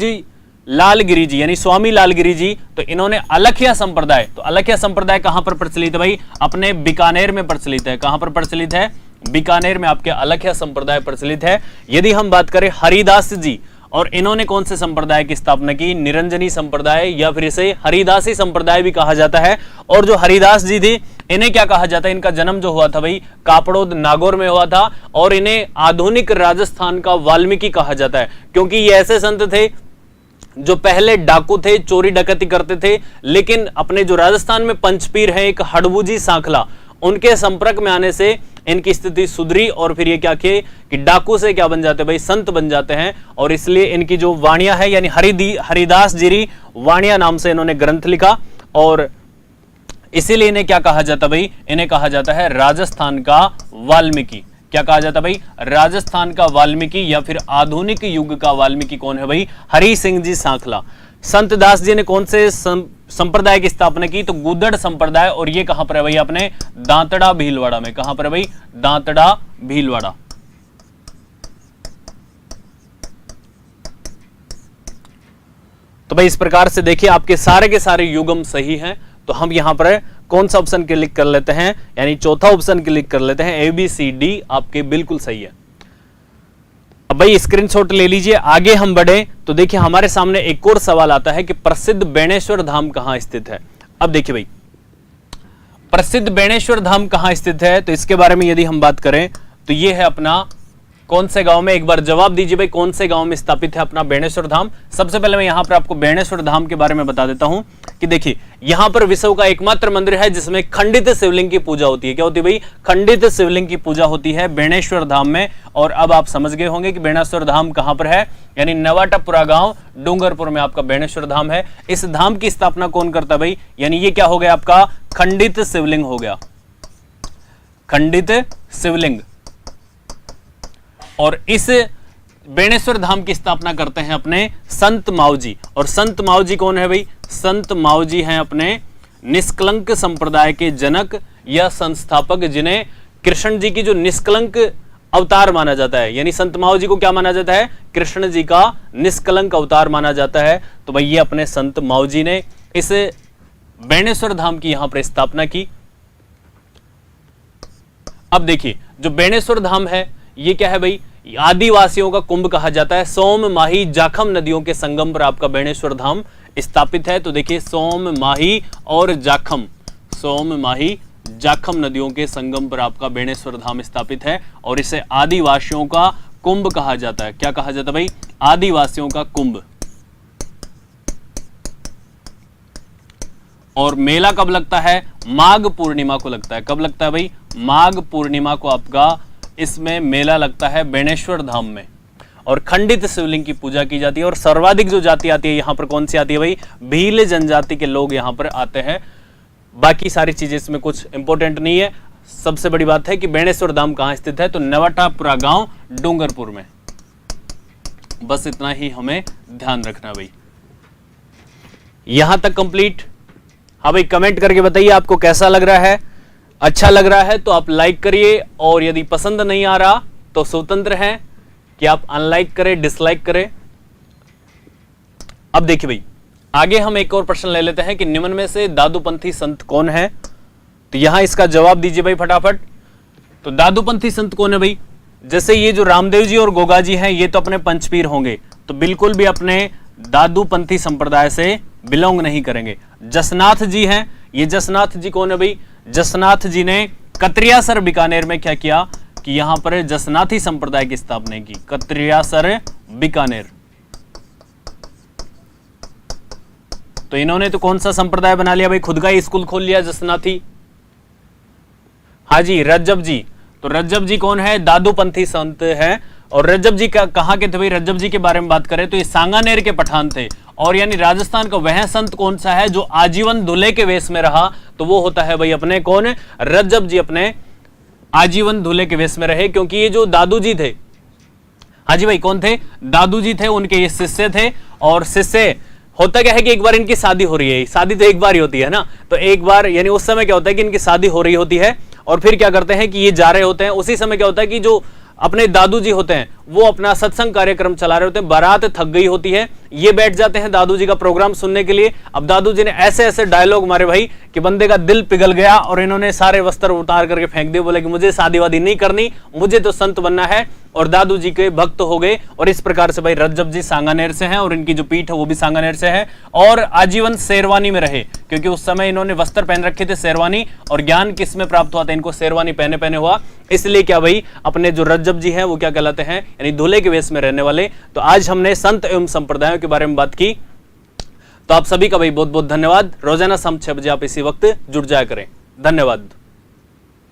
जी यानी स्वामी लालगिरी जी, तो इन्होंने अलखिया संप्रदाय, तो अलखिया संप्रदाय कहां पर प्रचलित है भाई, अपने बीकानेर में प्रचलित है। कहां पर प्रचलित है, बीकानेर में आपके अलखिया संप्रदाय प्रचलित है। यदि हम बात करें हरिदास जी, और इन्होंने कौन से संप्रदाय की स्थापना की, निरंजनी संप्रदाय या फिर इसे हरिदासी संप्रदाय भी कहा जाता है। और जो हरिदास जी थे इन्हें क्या कहा जाता है, इनका जन्म जो हुआ था भाई कापड़ोद नागौर में हुआ था, और इन्हें आधुनिक राजस्थान का वाल्मीकि कहा जाता है, क्योंकि ये ऐसे संत थे जो पहले डाकू थे, चोरी डकैती करते थे, लेकिन अपने जो राजस्थान में पंचपीर है एक हड़बूजी सांखला, उनके संपर्क में आने से इनकी स्थिति सुधरी, और फिर ये क्या किए कि डाकू से क्या बन जाते हैं भाई, संत बन जाते हैं। और इसलिए इनकी जो वाणियां है यानी हरिदास जीरी वाणिया नाम से इन्होंने ग्रंथ लिखा, और इसीलिए इन्हें क्या कहा जाता भाई, इन्हें कहा जाता है राजस्थान का वाल्मीकि। क्या कहा जाता भाई, राजस्थान का वाल्मीकि, या फिर आधुनिक युग का वाल्मीकि कौन है भाई, हरि सिंह जी सांखला। संत दास जी ने कौन से संप्रदाय की स्थापना की, तो गुदड़ संप्रदाय, और ये कहां पर है भाई, अपने दांतड़ा भीलवाड़ा में। कहां पर है भाई, दांतड़ा भीलवाड़ा। तो भाई इस प्रकार से देखिए आपके सारे के सारे युगम सही हैं। तो हम यहां पर कौन सा ऑप्शन क्लिक कर लेते हैं, यानी चौथा ऑप्शन क्लिक कर लेते हैं, ABCD आपके बिल्कुल सही है। अब भाई स्क्रीनशॉट ले लीजिए, आगे हम बढ़े तो देखिए हमारे सामने एक और सवाल आता है कि प्रसिद्ध बेणेश्वर धाम कहां स्थित है। अब देखिए भाई, प्रसिद्ध बेणेश्वर धाम कहां स्थित है, तो इसके बारे में यदि हम बात करें तो यह है अपना कौन से गांव में, एक बार जवाब दीजिए भाई, कौन से गांव में स्थापित है अपना बेणेश्वर धाम। सबसे पहले मैं यहां पर आपको बेणेश्वर धाम के बारे में बता देता हूं कि देखिए यहां पर विश्व का एकमात्र मंदिर है जिसमें खंडित शिवलिंग की पूजा होती है। क्या होती है भाई, खंडित शिवलिंग की पूजा होती है बेणेश्वर धाम में। और अब आप समझ गए होंगे कि बेणेश्वर धाम कहां पर है, यानी नवाटापुरा गांव डूंगरपुर में आपका बेणेश्वर धाम है। इस धाम की स्थापना कौन करता है भाई, यानी ये क्या हो गया आपका खंडित शिवलिंग हो गया, खंडित शिवलिंग। और इस बेणेश्वर धाम की स्थापना करते हैं अपने संत मावजी। और संत मावजी कौन है भाई, संत मावजी हैं अपने निष्कलंक संप्रदाय के जनक या संस्थापक, जिन्हें कृष्ण जी की जो निष्कलंक अवतार माना जाता है, यानी संत मावजी को क्या माना जाता है, कृष्ण जी का निष्कलंक अवतार माना जाता है। तो भाई ये अपने संत मावजी ने इस बेणेश्वर धाम की यहां पर स्थापना की। अब देखिए जो बेणेश्वर धाम है ये क्या है भाई, आदिवासियों का कुंभ कहा जाता है। सोम माही जाखम नदियों के संगम पर आपका बेणेश्वर धाम स्थापित है। तो देखिए सोम माही और जाखम, सोम माही जाखम नदियों के संगम पर आपका बेणेश्वर धाम स्थापित है, और इसे आदिवासियों का कुंभ कहा जाता है। क्या कहा जाता है भाई, आदिवासियों का कुंभ। और मेला कब लगता है, माघ पूर्णिमा को लगता है। कब लगता है भाई, माघ पूर्णिमा को आपका इसमें मेला लगता है बेणेश्वर धाम में। और खंडित शिवलिंग की पूजा की जाती है। और सर्वाधिक जो जाति आती है यहां पर कौन सी आती है भाई, भील जनजाति के लोग यहां पर आते हैं। बाकी सारी चीजें इसमें कुछ इंपॉर्टेंट नहीं है। सबसे बड़ी बात है कि बेणेश्वर धाम कहां स्थित है, तो नवाटापुरा गांव डूंगरपुर में। बस इतना ही हमें ध्यान रखना भाई। यहां तक कंप्लीट। हाँ भाई कमेंट करके बताइए आपको कैसा लग रहा है। अच्छा लग रहा है तो आप लाइक करिए, और यदि पसंद नहीं आ रहा तो स्वतंत्र हैं कि आप अनलाइक करें, डिसलाइक करें। अब देखिए भाई आगे हम एक और प्रश्न ले लेते हैं कि निम्न में से दादूपंथी संत कौन है। तो यहां इसका जवाब दीजिए भाई फटाफट। तो दादूपंथी संत कौन है भाई, जैसे ये जो रामदेव जी और गोगा जी हैं ये तो अपने पंचपीर होंगे, तो बिल्कुल भी अपने दादूपंथी संप्रदाय से बिलोंग नहीं करेंगे। जसनाथ जी हैं, ये जसनाथ जी कौन है भाई, जसनाथ जी ने कतरियासर बीकानेर में क्या किया, कि यहां पर जसनाथी संप्रदाय की स्थापना की, कत्रियासर बीकानेर। तो इन्होंने तो कौन सा संप्रदाय बना लिया भाई, खुद का ही स्कूल खोल लिया जसनाथी। हाँ जी, रज्जब जी। तो रज्जब जी कौन है, दादूपंथी संत है। और रज्जब जी का कहाँ के थे भाई, रज्जब जी के बारे में बात करें तो ये सांगानेर के पठान थे। और यानी राजस्थान का वह संत कौन सा है जो आजीवन दूल्हे के वेश में रहा, तो वो होता है भाई अपने कौन, रज्जब जी अपने आजीवन दूल्हे के वेश में रहे। क्योंकि ये जो दादू जी थे, हाँ जी भाई कौन थे, दादू जी थे, उनके ये शिष्य थे। और शिष्य होता क्या है कि एक बार इनकी शादी हो रही है, शादी तो एक बार ही होती है ना, तो एक बार यानी उस समय क्या होता है कि इनकी शादी हो रही होती है और फिर क्या करते हैं कि ये जा रहे होते हैं। उसी समय क्या होता है कि जो अपने दादू जी होते हैं वो अपना सत्संग कार्यक्रम चला रहे होते हैं, बारात थक गई होती है, ये बैठ जाते हैं दादू जी का प्रोग्राम सुनने के लिए। अब दादू जी ने ऐसे ऐसे डायलॉग मारे भाई कि बंदे का दिल पिघल गया और इन्होंने सारे वस्त्र उतार करके फेंक दिए, बोले कि मुझे शादी वादी नहीं करनी, मुझे तो संत बनना है। और दादू जी के भक्त हो गए। और इस प्रकार से भाई रज्जब जी सांगानेर से हैं और इनकी जो पीठ है वो भी सांगानेर से है। और आजीवन शेरवानी में रहे, क्योंकि उस समय इन्होंने वस्त्र पहन रखे थे शेरवानी, और ज्ञान किस में प्राप्त हुआ था, इनको शेरवानी पहने पहने हुआ। इसलिए क्या भाई अपने जो रज्जब जी हैं वो क्या कहलाते हैं, यानी दूल्हे के वेश में रहने वाले। तो आज हमने संत एवं संप्रदायों के बारे में बात की। तो आप सभी का भाई बहुत बहुत धन्यवाद। रोजाना शाम 6 बजे आप इसी वक्त जुड़ जाया करें। धन्यवाद।